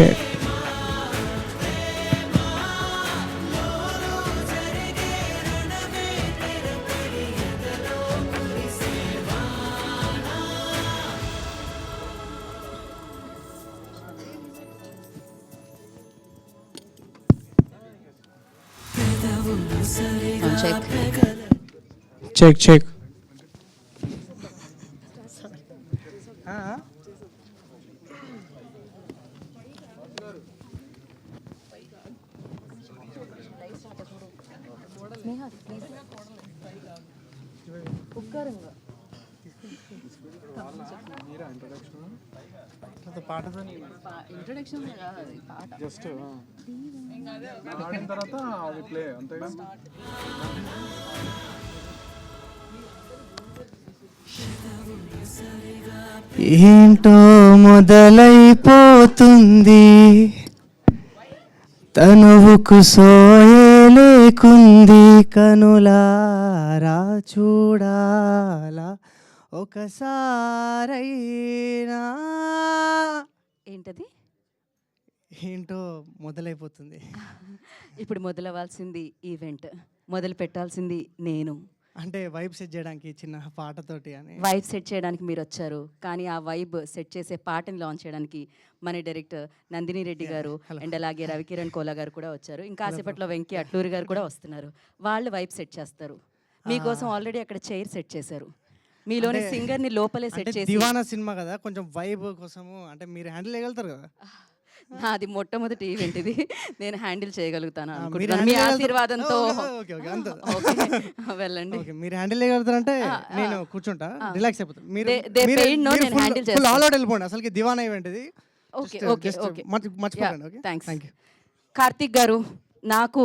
Share. Check check. Introduction just ఆడిన తర్వాత అది ప్లే అంతేగా. ఏంటో మొదలైపోతుంది, తనువుకు సోయే లేకుంది, కనులారా చూడాలా ఒకసారైనా. ఏంటది? ఏంటో మొదలైపోతుంది. ఇప్పుడు మొదలవ్వాల్సింది ఈవెంట్, మొదలు పెట్టాల్సింది నేను. అంటే వైబ్ సెట్ చేయడానికి చిన్న పాటతోటి అని. వైబ్ సెట్ చేయడానికి మీరు వచ్చారు, కానీ ఆ వైబ్ సెట్ చేసే పాటని లాంచ్ చేయడానికి మన డైరెక్టర్ నందిని రెడ్డి గారు అండ్ అలాగే రవికిరణ్ కోలా గారు కూడా వచ్చారు. ఇంకా కాసేపట్లో వెంకీ అట్లూరి గారు కూడా వస్తున్నారు. వాళ్ళు వైబ్ సెట్ చేస్తారు. మీకోసం ఆల్రెడీ అక్కడ చైర్ సెట్ చేశారు. మీలోని సింగర్ని లోపలే సెట్ చేసి. దివానా సినిమా కదా, కొంచెం వైబ్ కోసము అంటే మీరు హ్యాండిల్ చేయగలుగుతారు కదా. అది మొట్టమొదటి ఈవెంట్, ఇది నేను హ్యాండిల్ చేయగలుగుతాను అనుకుంటున్నాను మీ ఆశీర్వాదంతో. వెళ్ళండి. మీరు హ్యాండిల్ చేయగలుగుతారంటే నేను కూర్చుంటా, రిలాక్స్ అయిపోతాను. మీరు వెళ్ళిపోండి. అసలు దివానా ఈవెంట్ ఇది. థ్యాంక్స్. కార్తిక్ గారు, నాకు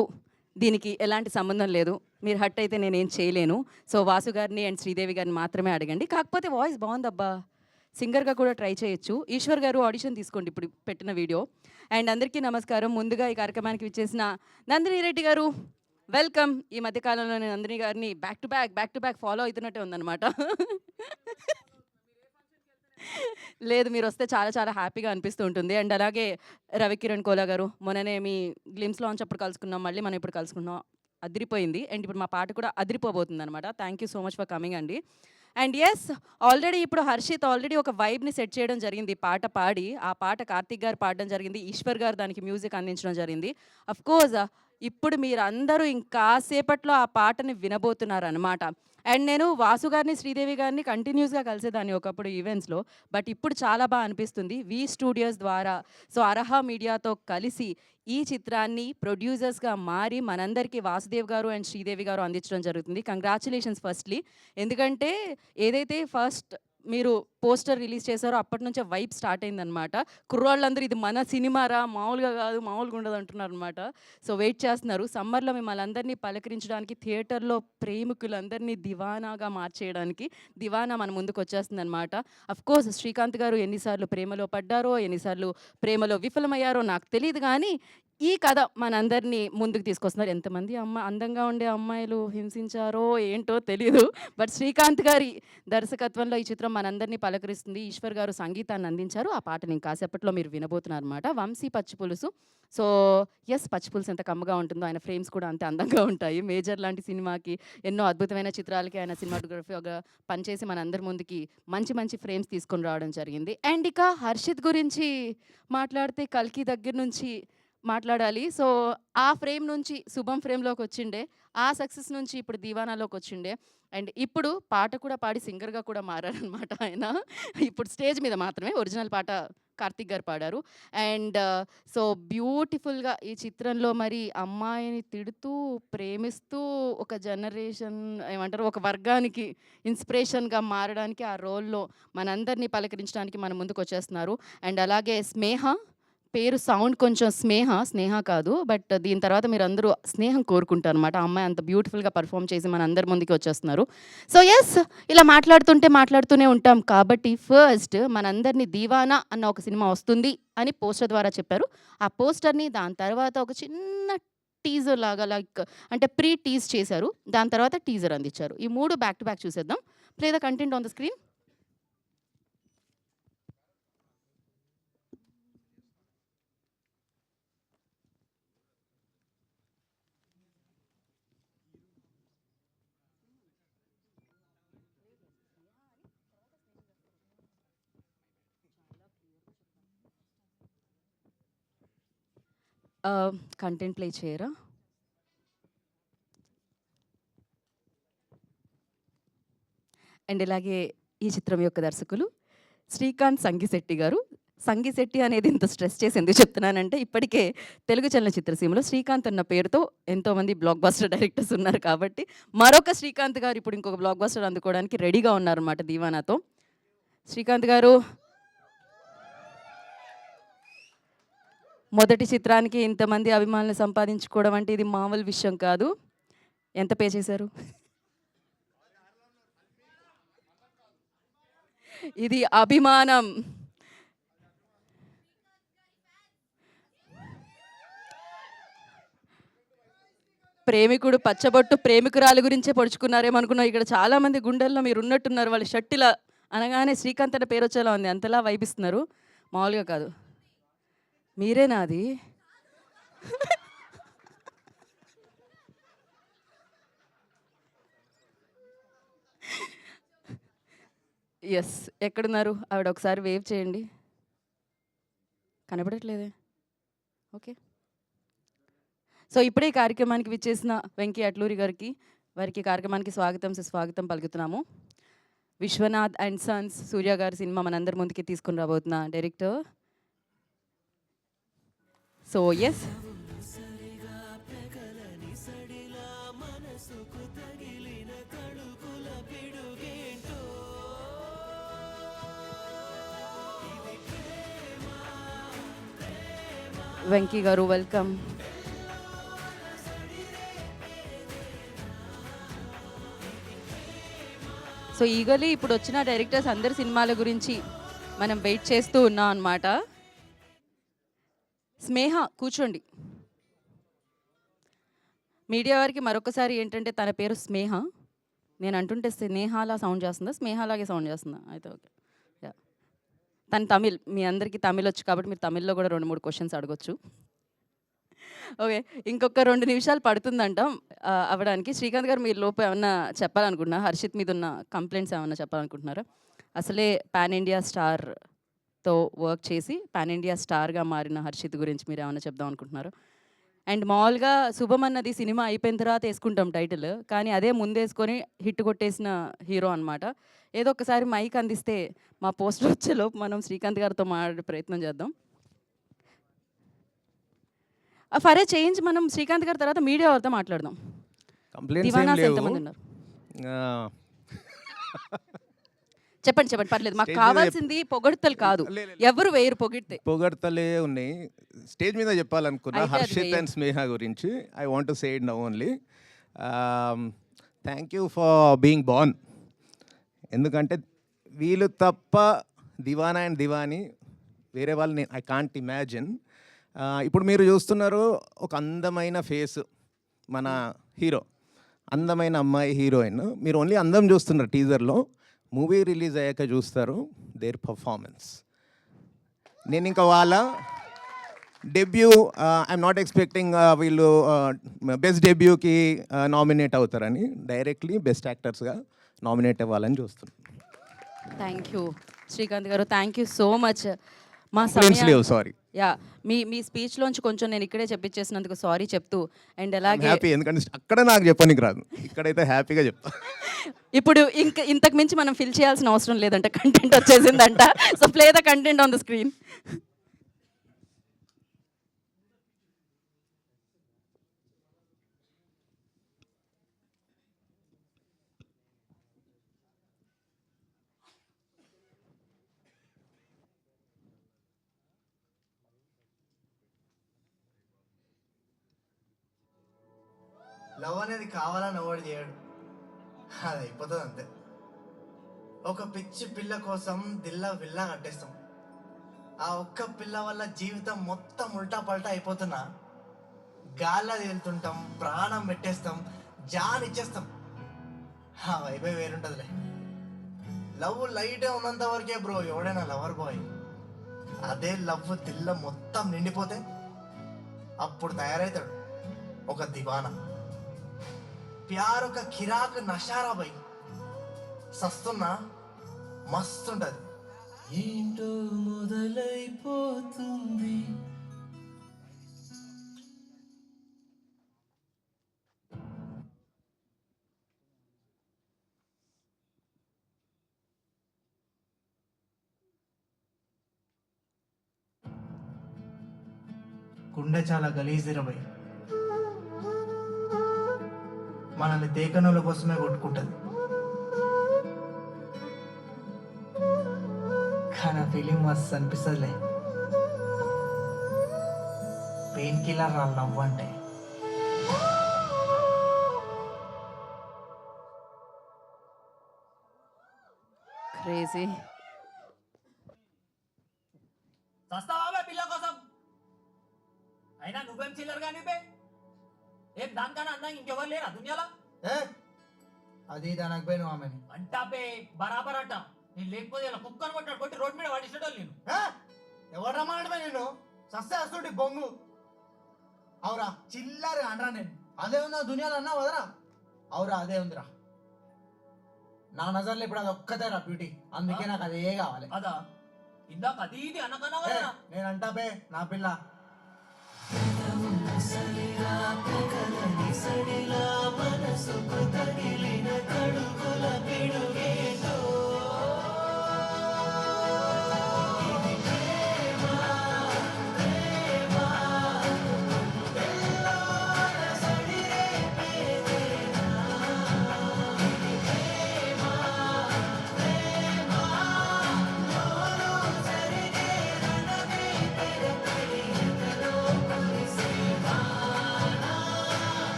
దీనికి ఎలాంటి సంబంధం లేదు. మీరు హట్ అయితే నేనేం చేయలేను. సో వాసు గారిని అండ్ శ్రీదేవి గారిని మాత్రమే అడగండి. కాకపోతే వాయిస్ బాగుందబ్బా, సింగర్గా కూడా ట్రై చేయొచ్చు. ఈశ్వర్ గారు ఆడిషన్ తీసుకోండి ఇప్పుడు పెట్టిన వీడియో. అండ్ అందరికీ నమస్కారం. ముందుగా ఈ కార్యక్రమానికి విచ్చేసిన నందిని రెడ్డి గారు, వెల్కమ్. ఈ మధ్యకాలంలో నేను నందిని గారిని బ్యాక్ టు బ్యాక్ ఫాలో అవుతున్నట్టే ఉందన్నమాట. లేదు, మీరు వస్తే చాలా చాలా హ్యాపీగా అనిపిస్తూ ఉంటుంది. అండ్ అలాగే రవికిరణ్ కోలా గారు, మొన్ననే మీ గ్లిమ్స్ లాంచ్ అప్పుడు కలుసుకున్నాం, మళ్ళీ మనం ఇప్పుడు కలుసుకున్నాం, అదిరిపోయింది. అండ్ ఇప్పుడు మా పాట కూడా అదిరిపోబోతుంది అనమాట. Thank you so much for coming అండి. అండ్ ఎస్, ఆల్రెడీ ఇప్పుడు హర్షిత్ ఆల్రెడీ ఒక వైబ్ని సెట్ చేయడం జరిగింది, పాట పాడి. ఆ పాట కార్తిక్ గారు పాడడం జరిగింది, ఈశ్వర్ గారు దానికి మ్యూజిక్ అందించడం జరిగింది. అఫ్కోర్స్ ఇప్పుడు మీరు అందరూ ఇంకాసేపట్లో ఆ పాటని వినబోతున్నారు అనమాట. అండ్ నేను వాసు గారిని శ్రీదేవి గారిని కంటిన్యూస్గా కలిసేదాన్ని ఒకప్పుడు ఈవెంట్స్లో, బట్ ఇప్పుడు చాలా బాగా అనిపిస్తుంది వి స్టూడియోస్ ద్వారా. సో అర్హా మీడియాతో కలిసి ఈ చిత్రాన్ని ప్రొడ్యూసర్స్గా మారి మనందరికీ వాసుదేవ్ గారు అండ్ శ్రీదేవి గారు అందించడం జరుగుతుంది. Congratulations firstly. ఎందుకంటే ఏదైతే ఫస్ట్ మీరు పోస్టర్ రిలీజ్ చేశారో అప్పటి నుంచే వైబ్ స్టార్ట్ అయిందనమాట. కుర్రాళ్ళందరూ ఇది మన సినిమారా, మామూలుగా కాదు, మామూలుగా ఉండదు అంటున్నారు అనమాట. సో వెయిట్ చేస్తున్నారు. సమ్మర్లో మిమ్మల్ని అందరినీ పలకరించడానికి, థియేటర్లో ప్రేమికులందరినీ దివానాగా మార్చేయడానికి దివానా మన ముందుకు వచ్చేస్తుంది అనమాట. అఫ్కోర్స్ శ్రీకాంత్ గారు ఎన్నిసార్లు ప్రేమలో పడ్డారో, ఎన్నిసార్లు ప్రేమలో విఫలమయ్యారో నాకు తెలియదు, కానీ ఈ కథ మనందరినీ ముందుకు తీసుకొస్తున్నారు. ఎంతమంది అందంగా ఉండే అమ్మాయిలు హింసించారో ఏంటో తెలియదు, బట్ శ్రీకాంత్ గారి దర్శకత్వంలో ఈ చిత్రం మనందరినీ పలకరిస్తుంది. ఈశ్వర్ గారు సంగీతాన్ని అందించారు. ఆ పాటని కాసేపట్లో మీరు వినబోతున్నారు అనమాట. వంశీ పచ్చిపులుసు. సో ఎస్, పచ్చిపులుసు ఎంత కమ్మగా ఉంటుందో ఆయన ఫ్రేమ్స్ కూడా అంతే అందంగా ఉంటాయి. మేజర్ లాంటి సినిమాకి, ఎన్నో అద్భుతమైన చిత్రాలకి ఆయన సినిమాటోగ్రఫీగా పనిచేసి మనందరి ముందుకి మంచి మంచి ఫ్రేమ్స్ తీసుకొని రావడం జరిగింది. అండ్ ఇక హర్షిత్ గురించి మాట్లాడితే కల్కి దగ్గర నుంచి మాట్లాడాలి. సో ఆ ఫ్రేమ్ నుంచి శుభం ఫ్రేమ్లోకి వచ్చిండే, ఆ సక్సెస్ నుంచి ఇప్పుడు దీవానాలోకి వచ్చిండే, అండ్ ఇప్పుడు పాట కూడా పాడి సింగర్గా కూడా మారారనమాట ఆయన. ఇప్పుడు స్టేజ్ మీద మాత్రమే, ఒరిజినల్ పాట కార్తిక్ గారు పాడారు. అండ్ సో బ్యూటిఫుల్గా ఈ చిత్రంలో మరి అమ్మాయిని తిడుతూ, ప్రేమిస్తూ, ఒక జనరేషన్ ఏమంటారు, ఒక వర్గానికి ఇన్స్పిరేషన్గా మారడానికి ఆ రోల్లో మనందరినీ పలకరించడానికి మన ముందుకు వచ్చేస్తున్నారు. అండ్ అలాగే స్నేహ, పేరు సౌండ్ కొంచెం స్నేహ కాదు, బట్ దీని తర్వాత మీరు అందరూ స్నేహం కోరుకుంటారు అనమాట. ఆ అమ్మాయి అంత బ్యూటిఫుల్గా పర్ఫామ్ చేసి మన అందరి ముందుకి వచ్చేస్తున్నారు. సో ఎస్, ఇలా మాట్లాడుతూనే ఉంటాం కాబట్టి ఫస్ట్ మనందరినీ దీవానా అన్న ఒక సినిమా వస్తుంది అని పోస్టర్ ద్వారా చెప్పారు. ఆ పోస్టర్ని దాని తర్వాత ఒక చిన్న టీజర్ లాగా, లైక్ అంటే ప్రీ టీజ్ చేశారు, దాని తర్వాత టీజర్ అందించారు. ఈ మూడు బ్యాక్ టు బ్యాక్ చూసేద్దాం. Play the content on the screen. Content play చేయరా? అండ్ ఇలాగే ఈ చిత్రం యొక్క దర్శకులు శ్రీకాంత్ సంగిశెట్టి గారు. సంగిశెట్టి అనేది ఇంత స్ట్రెస్ చేసి ఎందుకు చెప్తున్నానంటే, ఇప్పటికే తెలుగు చలనచిత్ర సీమలో శ్రీకాంత్ అన్న పేరుతో ఎంతోమంది బ్లాక్ బస్టర్ డైరెక్టర్స్ ఉన్నారు కాబట్టి, మరొక శ్రీకాంత్ గారు ఇప్పుడు ఇంకొక బ్లాక్ బస్టర్ అందుకోవడానికి రెడీగా ఉన్నారన్నమాట దీవానాతో. శ్రీకాంత్ గారు, మొదటి చిత్రానికి ఇంతమంది అభిమానులు సంపాదించుకోవడం అంటే ఇది మామూలు విషయం కాదు. ఎంత పే చేశారు? ఇది అభిమానం. ప్రేమికుడు పచ్చబొట్టు ప్రేమికురాలు గురించే పొడుచుకున్నారేమో అనుకున్నా. ఇక్కడ చాలామంది గుండెల్లో మీరు ఉన్నట్టున్నారు. వాళ్ళ షర్టిలా అనగానే శ్రీకాంత్ అనే పేరు వచ్చేలా ఉంది. అంతలా వైపిస్తున్నారు, మామూలుగా కాదు. మీరేనా అది? ఎస్, ఎక్కడున్నారు ఆవిడ? ఒకసారి వేవ్ చేయండి. కనపడట్లేదే. ఓకే. సో ఇప్పుడే ఈ కార్యక్రమానికి విచ్చేసిన వెంకీ అట్లూరి గారికి, వారికి కార్యక్రమానికి స్వాగతం సుస్వాగతం పలుకుతున్నాము. విశ్వనాథ్ అండ్ సన్స్ సూర్య గారి సినిమా మనందరి ముందుకి తీసుకుని రాబోతున్న డైరెక్టర్. సో ఎస్, వెంకీ గారు వెల్కమ్. సో ఈగలీ ఇప్పుడు వచ్చిన డైరెక్టర్స్ అందరి సినిమాల గురించి మనం వెయిట్ చేస్తూ ఉన్నాం అన్నమాట. స్నేహ కూర్చోండి. మీడియా వారికి మరొకసారి ఏంటంటే తన పేరు స్నేహ. నేను అంటుంటే స్నేహాలా సౌండ్ చేస్తుందా, స్నేహాలాగే సౌండ్ చేస్తుందా? అయితే ఓకే. యా, తను తమిళ్. మీ అందరికీ తమిళ్ వచ్చు కాబట్టి మీరు తమిళ్లో కూడా 2-3 క్వశ్చన్స్ అడగొచ్చు. ఓకే, ఇంకొక 2 నిమిషాలు పడుతుందంట అవ్వడానికి. శ్రీకాంత్ గారు, మీరు లోపు ఏమన్నా చెప్పాలనుకుంటున్నా? హర్షిత్ మీద ఉన్న కంప్లైంట్స్ ఏమన్నా చెప్పాలనుకుంటున్నారా? అసలే పాన్ ఇండియా స్టార్తో వర్క్ చేసి పాన్ ఇండియా స్టార్గా మారిన హర్షిత్ గురించి మీరు ఏమన్నా చెప్దాం అనుకుంటున్నారు? అండ్ మామూలుగా శుభం అన్నది సినిమా అయిపోయిన తర్వాత వేసుకుంటాం టైటిల్, కానీ అదే ముందేసుకొని హిట్ కొట్టేసిన హీరో అనమాట. ఏదో ఒకసారి మైక్ అందిస్తే మా పోస్టర్ వచ్చేలోపు మనం శ్రీకాంత్ గారితో మాట్లాడే ప్రయత్నం చేద్దాం. ఫర్ ఏ చేంజ్ మనం శ్రీకాంత్ గారి తర్వాత మీడియా వారితో మాట్లాడదాం. దివానాస్ ఎంతమంది ఉన్నారు? చెప్పండి చెప్పండి, పర్లేదు. మాకు కావాల్సింది పొగడ్తలు కాదు, ఎవరు వేయరు పొగడ్తలే ఉన్నాయి. స్టేజ్ మీద చెప్పాలనుకున్నా హర్షిత్ అండ్ స్నేహ గురించి. I want to say it now only. Thank you for being born. ఎందుకంటే వీళ్ళు తప్ప దివానా అండ్ దివాని వేరే వాళ్ళని ఐ కాంట్ ఇమాజిన్. ఇప్పుడు మీరు చూస్తున్నారు ఒక అందమైన ఫేస్, మన హీరో, అందమైన అమ్మాయి హీరోయిన్. మీరు ఓన్లీ అందం చూస్తున్నారు టీజర్లో. మూవీ రిలీజ్ అయ్యాక చూస్తారు దేర్ పర్ఫార్మెన్స్. నేను ఇంకా వాళ్ళ డెబ్యూ ఐఎమ్ నాట్ ఎక్స్పెక్టింగ్ వీళ్ళు బెస్ట్ డెబ్యూకి నామినేట్ అవుతారని. డైరెక్ట్లీ బెస్ట్ యాక్టర్స్గా నామినేట్ అవ్వాలని చూస్తున్నాను. థ్యాంక్ యూ శ్రీకాంత్ గారు, థ్యాంక్ యూ సో మచ్. మా సారీ. యా, మీ స్పీచ్లోంచి కొంచెం నేను ఇక్కడే చెప్పించేసినందుకు సారీ చెప్తూ, అండ్ అలాగే హ్యాపీ, ఎందుకంటే అక్కడ నాకు చెప్పనికి రాదు, ఇక్కడైతే హ్యాపీగా చెప్తా. ఇప్పుడు ఇంతకు మించి మనం ఫిల్ చేయాల్సిన అవసరం లేదంట, కంటెంట్ వచ్చేసిందంట. So play the content on the screen. Love అనేది కావాలని ఎవడు చేయడు, అది అయిపోతుంది అంతే. ఒక పిచ్చి పిల్ల కోసం దిల్లా విల్లా కట్టేస్తాం. ఆ ఒక్క పిల్ల వల్ల జీవితం మొత్తం ఉల్టా పల్టా అయిపోతున్నా గాల్లో వెళ్తుంటాం, ప్రాణం పెట్టేస్తాం, జాన్ ఇచ్చేస్తాం. ఆ వైపే వేరుంటుందిలే. లవ్ లైటే ఉన్నంత వరకే బ్రో ఎవడైనా లవర్ బాయ్. అదే లవ్ దిల్ల మొత్తం నిండిపోతే అప్పుడు తయారవుతాడు ఒక దివానా. ప్యార్ ఒక కిరాక్ నషారా బై, సస్తున్నా మస్తుంటది. ఏంటో మొదలైపోతుంది గుండె చాలా గలీజిరబోయి మనల్ని దేకనుల కోసమే కొట్టుకుంటుంది. కానీ ఆ ఫీలింగ్ మస్తు అనిపిస్తుందిలే. పెయిన్ కిల్లర్ రా లవ్ అంటే. క్రేజీ. చస్తావా పిల్ల కోసం? అయినా నువ్వేం చిల్లర్ కానీ ఏం దానికన్నా అందా ఇంకెవరు లేరా దునియాలో? అది దానికి పోయిన ఆమెని అంటా పే బరాబర్ అంట. నేను లేకపోతే ఇలా కుక్కను కొట్టాడు కొట్టి రోడ్డు మీద పడిస్తాడు నేను. ఎవరు రమ్మనడమే నేను సస్తే వస్తుంటే బొంగు అవురా చిల్లరు అనరా. నేను అదే ఉందా దునియాలో అన్నా వదరా. అవురా అదే ఉందిరా. నా నజర్లో ఇప్పుడు అది ఒక్కదేరా బ్యూటీ. అందుకే నాకు అదే కావాలి. అదా ఇందాక అది ఇది అనకన్నా కదా. నేను అంటా పే నా పిల్ల.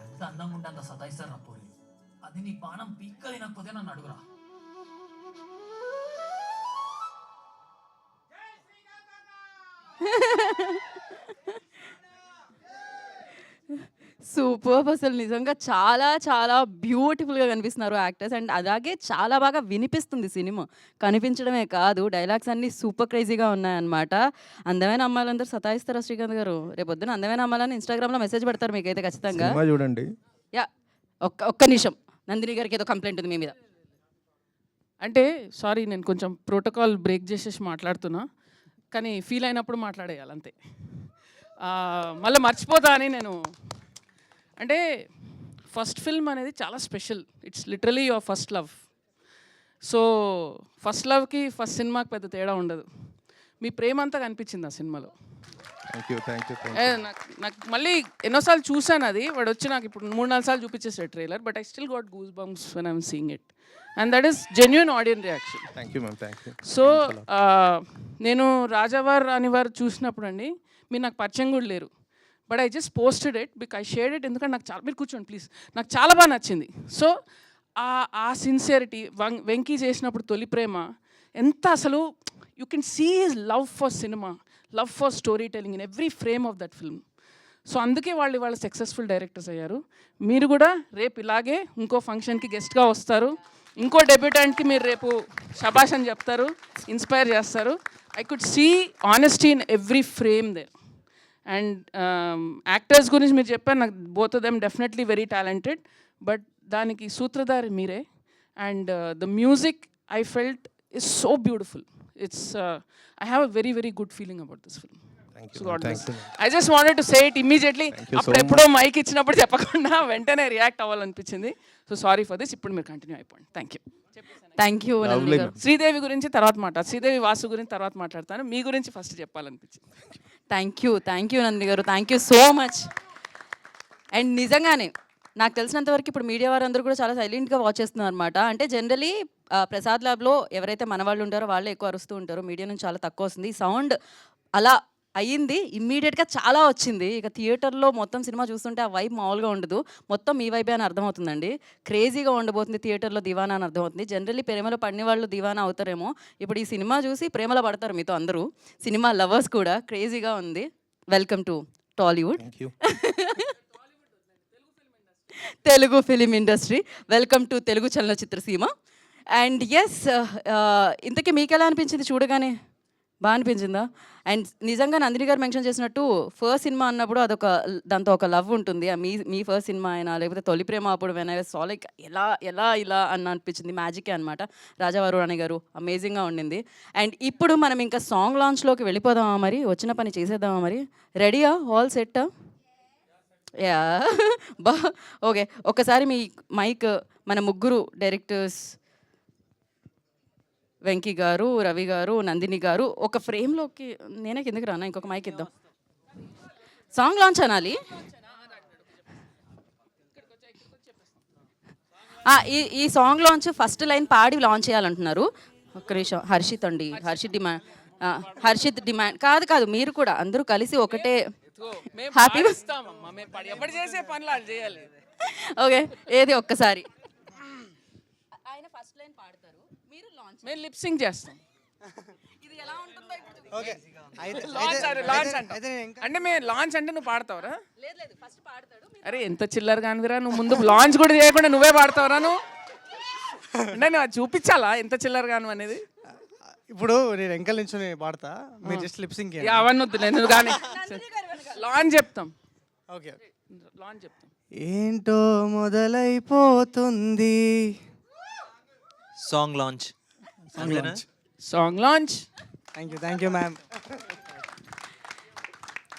ఎంత అందంగా ఉంటే అంత సతాయిస్తారు నా పోరి. అది నీ పానం పీక్క తినకపోతే నన్ను అడుగురా. సూపర్. అసలు నిజంగా చాలా చాలా బ్యూటిఫుల్గా కనిపిస్తున్నారు యాక్టర్స్. అండ్ అలాగే చాలా బాగా వినిపిస్తుంది సినిమా. కనిపించడమే కాదు, డైలాగ్స్ అన్నీ సూపర్ క్రేజీగా ఉన్నాయన్నమాట. అందమైన అమ్మాయిలందరూ సతాయిస్తారా శ్రీకాంత్ గారు? రేపొద్దున అందమైన అమ్మాయిలని ఇన్స్టాగ్రామ్లో మెసేజ్ పెడతారు మీకైతే ఖచ్చితంగా. సినిమా చూడండి. యా, ఒక్క నిమిషం. నందిని గారికి ఏదో కంప్లైంట్ ఉంది మీ మీద. అంటే సారీ, నేను కొంచెం ప్రోటోకాల్ బ్రేక్ చేసేసి మాట్లాడుతున్నా, కానీ ఫీల్ అయినప్పుడు మాట్లాడేయాలి అంతే. మళ్ళీ మర్చిపోతా అని నేను. అంటే ఫస్ట్ ఫిల్మ్ అనేది చాలా special. It's literally your first love. So first లవ్కి ఫస్ట్ సినిమాకి పెద్ద తేడా ఉండదు. మీ ప్రేమ అంతా కనిపించింది ఆ సినిమాలో. నాకు మళ్ళీ ఎన్నోసార్లు చూసాను అది. వాడు వచ్చి నాకు ఇప్పుడు 3-4 సార్లు చూపించేసాడు trailer. But I still got goose bumps when I'm seeing it. And that is genuine audience reaction. Thank you ma'am. Thank you. So నేను రాజావార్ అనివారు చూసినప్పుడు అండి, మీరు నాకు పరిచయం కూడా లేరు. But I just posted it because I shared it. ఎందుకంటే నాకు చాలా, మీరు కూర్చోండి ప్లీజ్, నాకు చాలా బాగా నచ్చింది. సో ఆ సిన్సియరిటీ వెంకీ చేసినప్పుడు తొలి ప్రేమ ఎంత అసలు you can see his love for cinema, love for story telling in every frame of that film. So అందుకే వాళ్ళు సక్సెస్ఫుల్ డైరెక్టర్స్ అయ్యారు. మీరు కూడా రేపు ఇలాగే ఇంకో ఫంక్షన్కి గెస్ట్గా వస్తారు. ఇంకో డెబ్యూటెంట్కి మీరు రేపు శబాష్ అని చెప్తారు, ఇన్స్పైర్ చేస్తారు. I could see honesty in every frame there. And actors గురించి మీరు చెప్పారు, నాకు both of them definitely very talented. But దానికి సూత్రధారి మీరే. And the music I felt is so beautiful. It's I have a very very good feeling about this film. So God bless. I just wanted to say it immediately. అప్పుడు ఎప్పుడో mic ఇచ్చినప్పుడు చెప్పకుండా వెంటనే react అవ్వాలనిపించింది. So sorry for this. ఇప్పుడు మీరు continue అయిపోండి. Thank you. Thank you. Sridevi గురించి తర్వాత శ్రీదేవి వాసు గురించి తర్వాత మాట్లాడతాను. మీ గురించి ఫస్ట్ చెప్పాలనిపించింది. Thank you Nandi garu. Thank you so much. And నిజంగానే నాకు తెలిసినంతవరకు ఇప్పుడు మీడియా వారందరూ కూడా చాలా సైలెంట్గా వాచ్ చేస్తున్నారు అనమాట. అంటే జనరలీ ప్రసాద్ ల్యాబ్లో ఎవరైతే మన వాళ్ళు ఉంటారో వాళ్ళే ఎక్కువ అరుస్తూ ఉంటారు. మీడియా నుంచి చాలా తక్కువ వస్తుంది. సౌండ్ అలా అయ్యింది, ఇమ్మీడియట్గా చాలా వచ్చింది. ఇక థియేటర్లో మొత్తం సినిమా చూస్తుంటే ఆ వైబ్ మామూలుగా ఉండదు. మొత్తం మీ వైబే అని అర్థమవుతుందండి. క్రేజీగా ఉండబోతుంది థియేటర్లో దివానా అని అర్థమవుతుంది. జనరల్లీ ప్రేమలో పడిన వాళ్ళు దివానా అవుతారేమో. ఇప్పుడు ఈ సినిమా చూసి ప్రేమలో పడతారు మీతో అందరూ. సినిమా లవర్స్ కూడా. క్రేజీగా ఉంది. Welcome to Tollywood, Telugu film industry. Welcome to Telugu చలనచిత్ర సీమ. అండ్ ఎస్, ఇంతకీ మీకు ఎలా అనిపించింది చూడగానే? బాగా అనిపించిందా? అండ్ నిజంగా నందిని గారు మెన్షన్ చేసినట్టు ఫస్ట్ సినిమా అన్నప్పుడు అదొక దాంతో ఒక లవ్ ఉంటుంది. మీ ఫస్ట్ సినిమా అయినా లేకపోతే తొలి ప్రేమ అప్పుడు వెన్ ఐ సాw లైక్ ఇలా అన్న అనిపించింది. మ్యాజికే అనమాట. రాజావారు అనే గారు అమేజింగ్గా ఉండింది. అండ్ ఇప్పుడు మనం ఇంకా సాంగ్ లాంచ్లోకి వెళ్ళిపోదామా? మరి వచ్చిన పని చేసేద్దామా? మరి రెడీయా? All set? యా బా ఓకే. ఒక్కసారి మీ మైక్ మన ముగ్గురు డైరెక్టర్స్ వెంకీ గారు, రవి గారు, నందిని గారు ఒక ఫ్రేమ్లోకి నేనే కిందకి రానా, ఇంకొక మైక్ ఇద్దాం. సాంగ్ లాంచ్ అనాలి. ఈ సాంగ్ లాంచ్ ఫస్ట్ లైన్ పాడి లాంచ్ చేయాలంటున్నారు. ఒక్క నిమిషం. హర్షిత్ డిమాండ్ కాదు మీరు కూడా అందరూ కలిసి ఒకటే హ్యాపీ. చేసే పనులు అది చేయాలి. ఓకే, ఏది ఒక్కసారి ఆయన ఫస్ట్ లైన్ పాడతారు, మీరు లాంచ్, మేము లిప్ సింగ్ చేస్తాం. ఇది ఎలా ఉంటుందో ఇప్పుడు ఓకే లాంచ్ అంటే మేము లాంచ్ అంటే నువ్వు పాడతావరా? లేదు ఫస్ట్ పాడతాడు. అరే ఎంత చిల్లర కానిదిరా నువ్వు, ముందు లాంచ్ కూడా చేయకుండా నువ్వే పాడతావరా నువ్వు? అంటే నువ్వు అది చూపించాలా ఎంత చిల్లర కాను అనేది? ఇప్పుడు నేను వెంకల్ నుంచి పాడతా, మీరు జస్ట్ లిప్సింగ్. అవన్నీ వద్దు, నేను కానీ లాంచ్ చెప్తాం. ఓకే, లాంచ్ చెప్తాం. ఏంటో మొదలైపోతుంది song launch. Song launch. Thank you ma'am.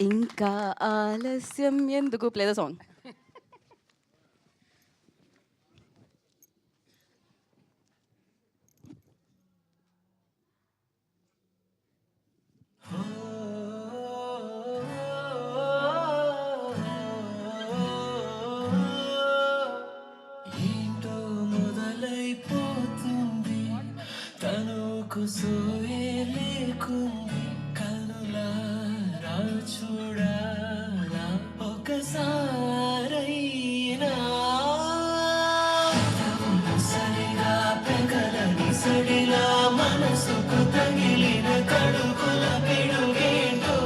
ఇంకా ఆలస్యం ఎందుకు, ప్లే ద సాంగ్. ఏంటో మొదలైపోతుంది, తనుకు సోయే లేకుంది, కనులారా చూడాలా ఒకసారైనా, సరిగా పెగలని సడిలా మనసుకు తగిలిన కడుకుల పిడుగేంటో.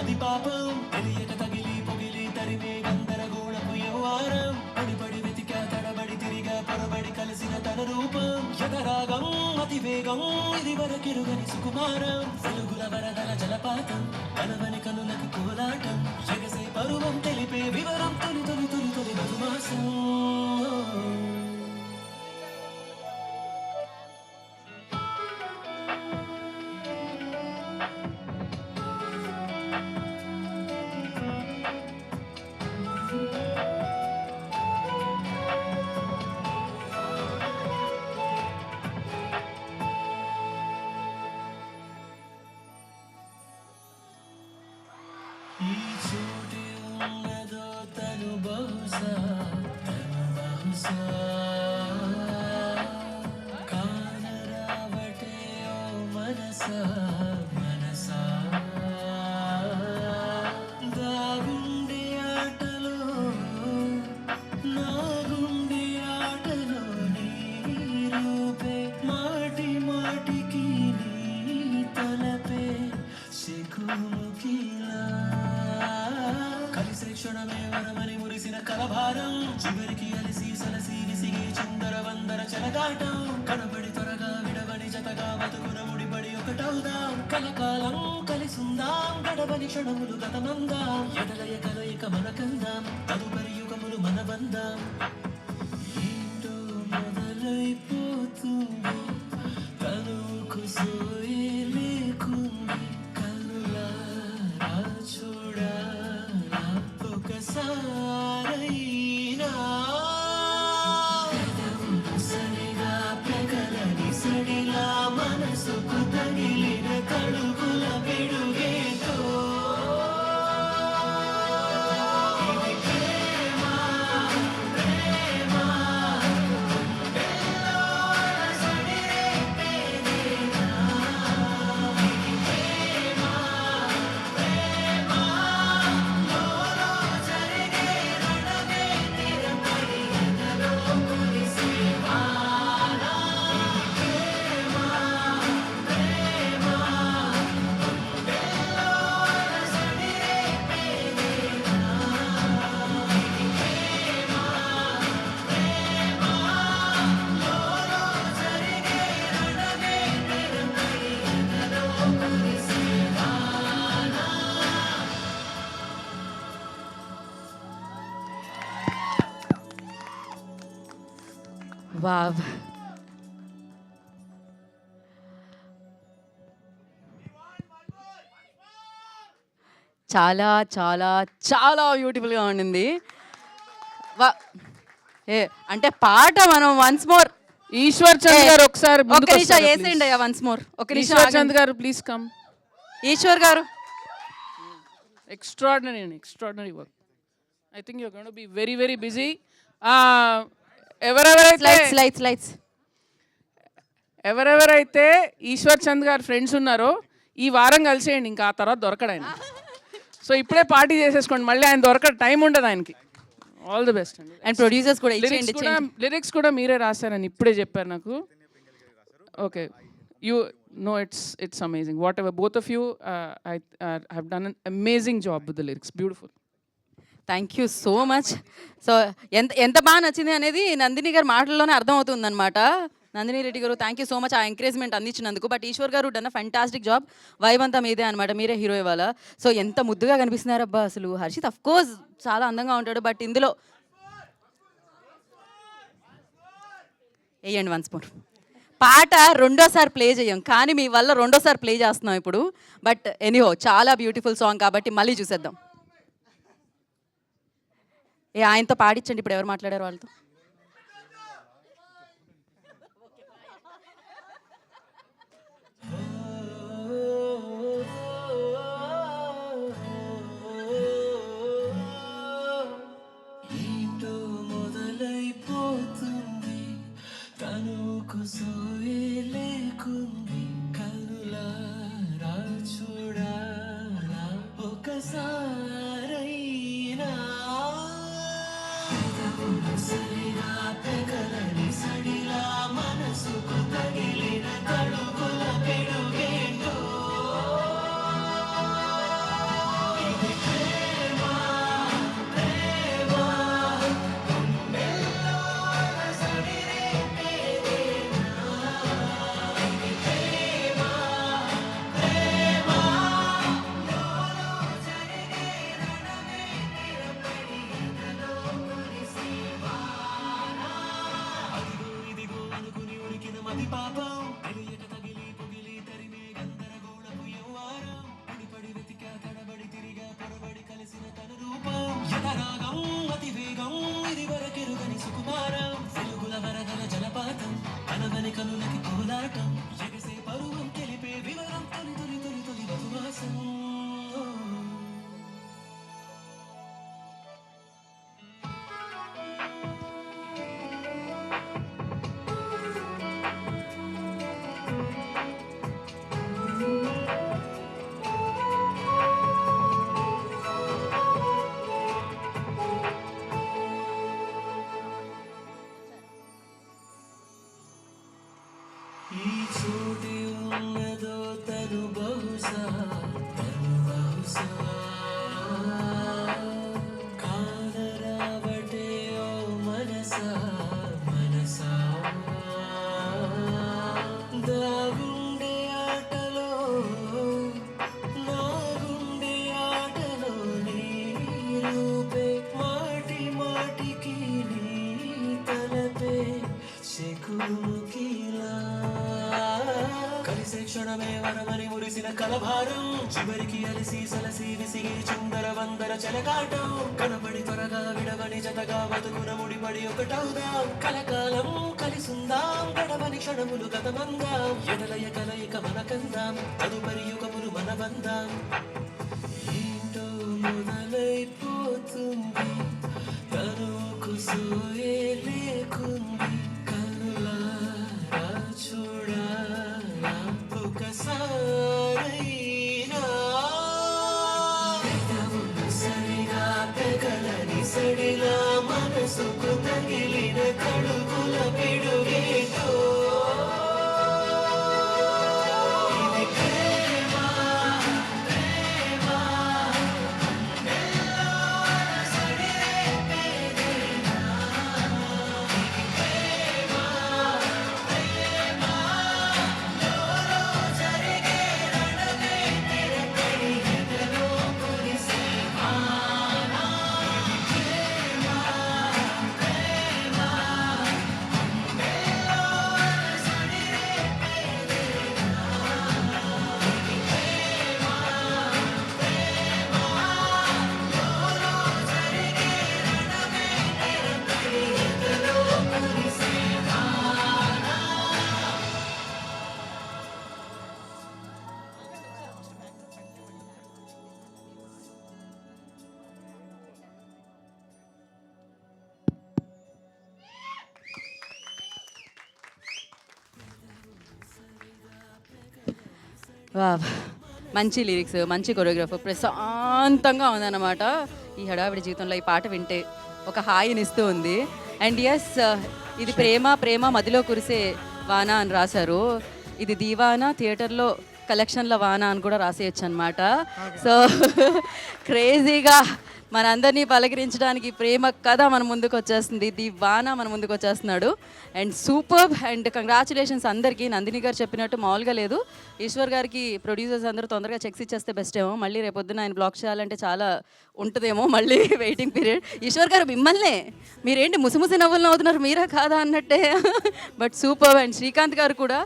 అది పాపం తెలియక తగిలి పొగిలి తరిమే గందరగోళపు యవ్వారం, పడిపడి వెతికా తడబడి తిరిగా పొరబడి కలిసిన తన రూపం, యథరాగం అతి వేగం ఇది వరకెరుగని సుకుమారం, వెలుగుల వరదల జలపాతం కనవని కనులకు కోలాటం, జగసే పరువం తెలిపే వివరం తొలి తొలి తొలి తొలి మధుమాసం. ఈ చోటి ఉన్నదో తను బహుశా కానరావటే ఓ మనసా దాగుండి ఆటలో నా గుండి ఆటలో నీ రూపే మాటి మాటికి నీ తలపే సిగ్గుముఖిలా కలిసే క్షణమే వరమని మురిసిన కలభారం, చివరికి అలిసి సలసి విసిగి చుందర వందర చెలగాటం, కనబడి త్వరగా విడవని జతగా బతుకున ముడిపడి ఒకటవుదాం, కలకాలం కలిసుందాం గడవని క్షణములు గతమందాం, ఎదలయ కలయిక మనకందాం తదుపరి యుగములు మన బందాం. ఏంటో మొదలైపోతుంది, తనుకు సోయే లేకుంది, కనులారా చూడాలా ఒకసారైనా, సరిగా పెగలని సడిలా మనసుకు తగిలిన కడుగుల పిడుగేంటో. ఇది ప్రేమ వావ్. చాలా చాలా చాలా బ్యూటిఫుల్గా ఉండింది. వా ఏ అంటే పాట మనం వన్స్ మోర్ ఈశ్వర్ చంద్ గారు ఒకసారి ఒక్క నిమిషం వేసేయండి అయ్యా వన్స్ మోర్. ఒక్క నిమిషం ఈశ్వర్ చంద్ ఆగండి. గారు please come. Eeshwar garu extraordinary work. I think you're going to be very very busy. ఎవరెవరైతే ఈశ్వర్ చంద్ గారు ఫ్రెండ్స్ ఉన్నారో ఈ వారం కలిసేయండి, ఇంకా ఆ తర్వాత దొరకడు ఆయన. సో ఇప్పుడే పార్టీ చేసేసుకోండి, మళ్ళీ ఆయన దొరకడు, టైం ఉండదు ఆయనకి. ఆల్ ది బెస్ట్ అండి. అండ్ ప్రొడ్యూసర్స్ కూడా ఇచ్చేయండి. లిరిక్స్ కూడా మీరే రాశారని ఇప్పుడే చెప్పారు నాకు. Okay, you know it's amazing. What ever both of you I have done an amazing job with the lyrics. Beautiful. Thank you so much. So ఎంత బాగా నచ్చింది అనేది నందిని గారి మాటల్లోనే అర్థమవుతుంది అనమాట. నందిని రెడ్డి గారు థ్యాంక్ యూ సో మచ్ ఆ ఎంకరేజ్మెంట్ అందించినందుకు. బట్ ఈశ్వర్ గారు డన్ ఫ్యాంటాస్టిక్ జాబ్. వైబ్ అంతా మీదే అనమాట, మీరే హీరో ఇవాళ. సో ఎంత ముద్దుగా కనిపిస్తున్నారు అబ్బా అసలు. హర్షిత్ అఫ్ కోర్స్ చాలా అందంగా ఉంటాడు, బట్ ఇందులో వేయండి వన్స్ మోర్. పాట రెండోసారి ప్లే చేయం, కానీ మీ వల్ల రెండోసారి ప్లే చేస్తున్నాం ఇప్పుడు. బట్ ఎనీహో చాలా బ్యూటిఫుల్ సాంగ్ కాబట్టి మళ్ళీ చూసేద్దాం. ఆయనతో పాడించండి ఇప్పుడు. ఎవరు మాట్లాడారు వాళ్ళతో? మొదలైపోతుంది తనుకు సోయే లేకుంది కనులారా చూడాలా ఒకసారైనా సరిగా పెగలని సడిలా మనసుకు తగిలిన కడుగుల పెడుగేంటో ఇది ప్రేమ ప్రేమ గుండెల్లోన సడిరేపేదేనా ఇది ప్రేమ ప్రేమ లోలో జరిగే రణమే నిరపడి ఎదలో మురిసి వానా అదిగో ఇదిగో అనుకుని ఉడికిన మది పాపం తెలియక తగిలి పొగిలి తరిమే గందరగోళపు యవ్వారం పడి వెతికా తడబడి తిరిగా పొరబడి కలిసిన తన రూపం యథరాగం అతివేగం ఇది వరకెరుగని సుకుమారం వెలుగుల వరదల జలపాతం కనవని కనులకి కోలాటం ఎగసే పరువం తెలిపే వివరం తొలి తొలి తొలి తొలి మధువాసం ఈ చోటి ఉన్నదో తను బహుశా కానరావటే ఓ మనసా మనసా దాగుండే ఆటలో నా గుండె ఆటలో నీ రూపే మాటి మాటికి నీ తలపే చెకుముకిలా కలిసే క్షణమే వరమని మురిసిన కలభారం చివరికి అలసి సలసి విసిగి చుందర వందర చెలకాటం కనబడి త్వరగా విడవని జతగా బతుకున ముడిపడి ఒకటవుదాం కలకాలం కలిసుందాం గడవని క్షణములు గతమందాం ఎడలయ కలయిక మనకందాం తదుపరి యుగములు మన బందాం ఏంటో మొదలైపోతుంది తనుకు సోయే లేకుంది కనులారా చూడాలా ఒకసారైనా పెదవులు సరిగా పెగలని సడిలా మనసుకు తగిలిన కడుగుల పిడుగేటో ఇది ప్రేమ ప్రేమ గుండెల్లోన సడిరేపేదేనా ఇది ప్రేమ ప్రేమ లోలో జరిగే రణమే నిరపడి ఎదలో మురిసి వానా ఇది ప్రేమ ప్రేమ వావ్. మంచి లిరిక్స్, మంచి కొరియోగ్రాఫర్, ప్రశాంతంగా ఉందన్నమాట. ఈ హడావిడి జీవితంలో ఈ పాట వింటే ఒక హాయినిస్తూ ఉంది. అండ్ ఎస్, ఇది ప్రేమ ప్రేమ మదిలో కురిసే వాన అని రాశారు. ఇది దీవానా థియేటర్లో కలెక్షన్ల వాన అని కూడా రాసేయచ్చు అనమాట. సో క్రేజీగా మనందరినీ పలకరించడానికి ప్రేమ కథ మన ముందుకు వచ్చేస్తుంది, దివానా మన ముందుకు వచ్చేస్తున్నాడు. And super. అండ్ కంగ్రాచులేషన్స్ అందరికీ. నందిని గారు చెప్పినట్టు మామూలుగా లేదు. ఈశ్వర్ గారికి ప్రొడ్యూసర్స్ అందరూ తొందరగా చెక్స్ ఇచ్చేస్తే బెస్ట్ ఏమో. మళ్ళీ రేపొద్దున ఆయన బ్లాక్ చేయాలంటే చాలా ఉంటుందేమో మళ్ళీ వెయిటింగ్ పీరియడ్. ఈశ్వర్ గారు మిమ్మల్నే, మీరేంటి ముసిముసి నవ్వులు నవ్వుతున్నారు, మీరా కాదా అన్నట్టే. But super. అండ్ శ్రీకాంత్ గారు కూడా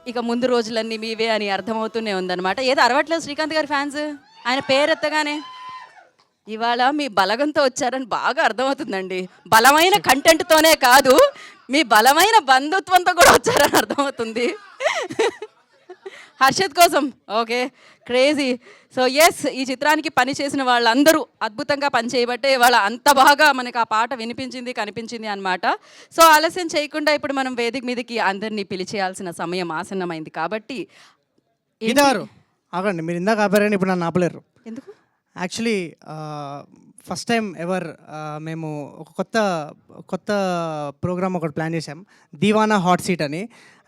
ఇక ముందు రోజులన్నీ మీవే అని అర్థమవుతూనే ఉందన్నమాట. ఏదో అరవట్లేదు శ్రీకాంత్ గారి ఫ్యాన్స్, ఆయన పేరెత్తగానే. ఇవాళ మీ బలగంతో వచ్చారని బాగా అర్థమవుతుందండి. బలమైన కంటెంట్తోనే కాదు, మీ బలమైన బంధుత్వంతో కూడా వచ్చారని అర్థమవుతుంది. హర్షత్ కోసం ఓకే, క్రేజీ. సో ఎస్, ఈ చిత్రానికి పని చేసిన వాళ్ళందరూ అద్భుతంగా పనిచేయబట్టే వాళ్ళ అంత బాగా మనకు ఆ పాట వినిపించింది, కనిపించింది అన్నమాట. సో ఆలస్యం చేయకుండా ఇప్పుడు మనం వేదిక మీదకి అందరినీ పిలిచేయాల్సిన సమయం ఆసన్నమైంది కాబట్టి. ఇదారు ఆగండి, మీరు ఇందాక ఆపారని ఇప్పుడు నన్ను ఆపలేరు. ఎందుకు? యాక్చువల్లీ ఫస్ట్ టైం ఎవర్ మేము ఒక కొత్త ప్రోగ్రామ్ ఒకటి ప్లాన్ చేసాం, దీవానా హాట్ సీట్ అని.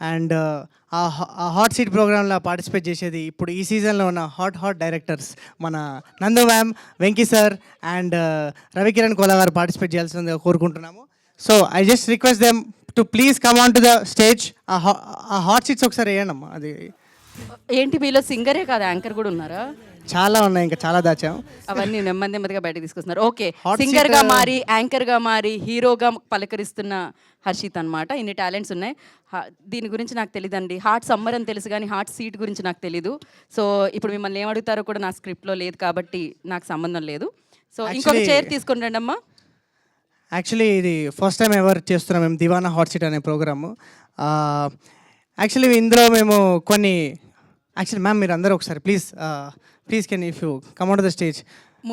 అండ్ ఆ హాట్ సీట్ ప్రోగ్రాంలో పార్టిసిపేట్ చేసేది ఇప్పుడు ఈ సీజన్లో ఉన్న హాట్ డైరెక్టర్స్ మన Nandu ma'am, Venky sir and Ravikiran Kola garu participate చేయాల్సిందిగా కోరుకుంటున్నాము. So I just request them to please come on to the stage. ఆ హాట్ సీట్స్ ఒకసారి వేయండి అమ్మా. అది ఏంటి, మీలో సింగరే కాదు యాంకర్ కూడా ఉన్నారా? చాలా ఉన్నాయి, ఇంకా చాలా దాచాం. అవన్నీ నెమ్మదిగా బయటకు తీసుకొస్తున్నారు. ఓకే, Hot సింగర్ seat- గా మారి, యాంకర్ గా మారి, హీరోగా పలకరిస్తున్న హర్షిత్ అన్నమాట. ఇన్ని టాలెంట్స్ ఉన్నాయి. దీని గురించి నాకు తెలియదండి. హార్ట్ సమ్మర్ అని తెలుసు కానీ హార్ట్ సీట్ గురించి నాకు తెలీదు. సో ఇప్పుడు మిమ్మల్ని ఏమడుగుతారో కూడా నా స్క్రిప్ట్లో లేదు కాబట్టి నాకు సంబంధం లేదు. సో ఇంకొక Actually- చైర్ తీసుకుని రండి అమ్మా. యాక్చువల్లీ ఇది ఫస్ట్ టైం ఎవర్ చేస్తున్నాం మేము దివానా హాట్ సీట్ అనే ప్రోగ్రాము. యాక్చువల్లీ ఇందులో మేము కొన్ని యాక్చువల్లీ మ్యామ్ మీరు అందరూ ఒకసారి please can if you come on to the stage,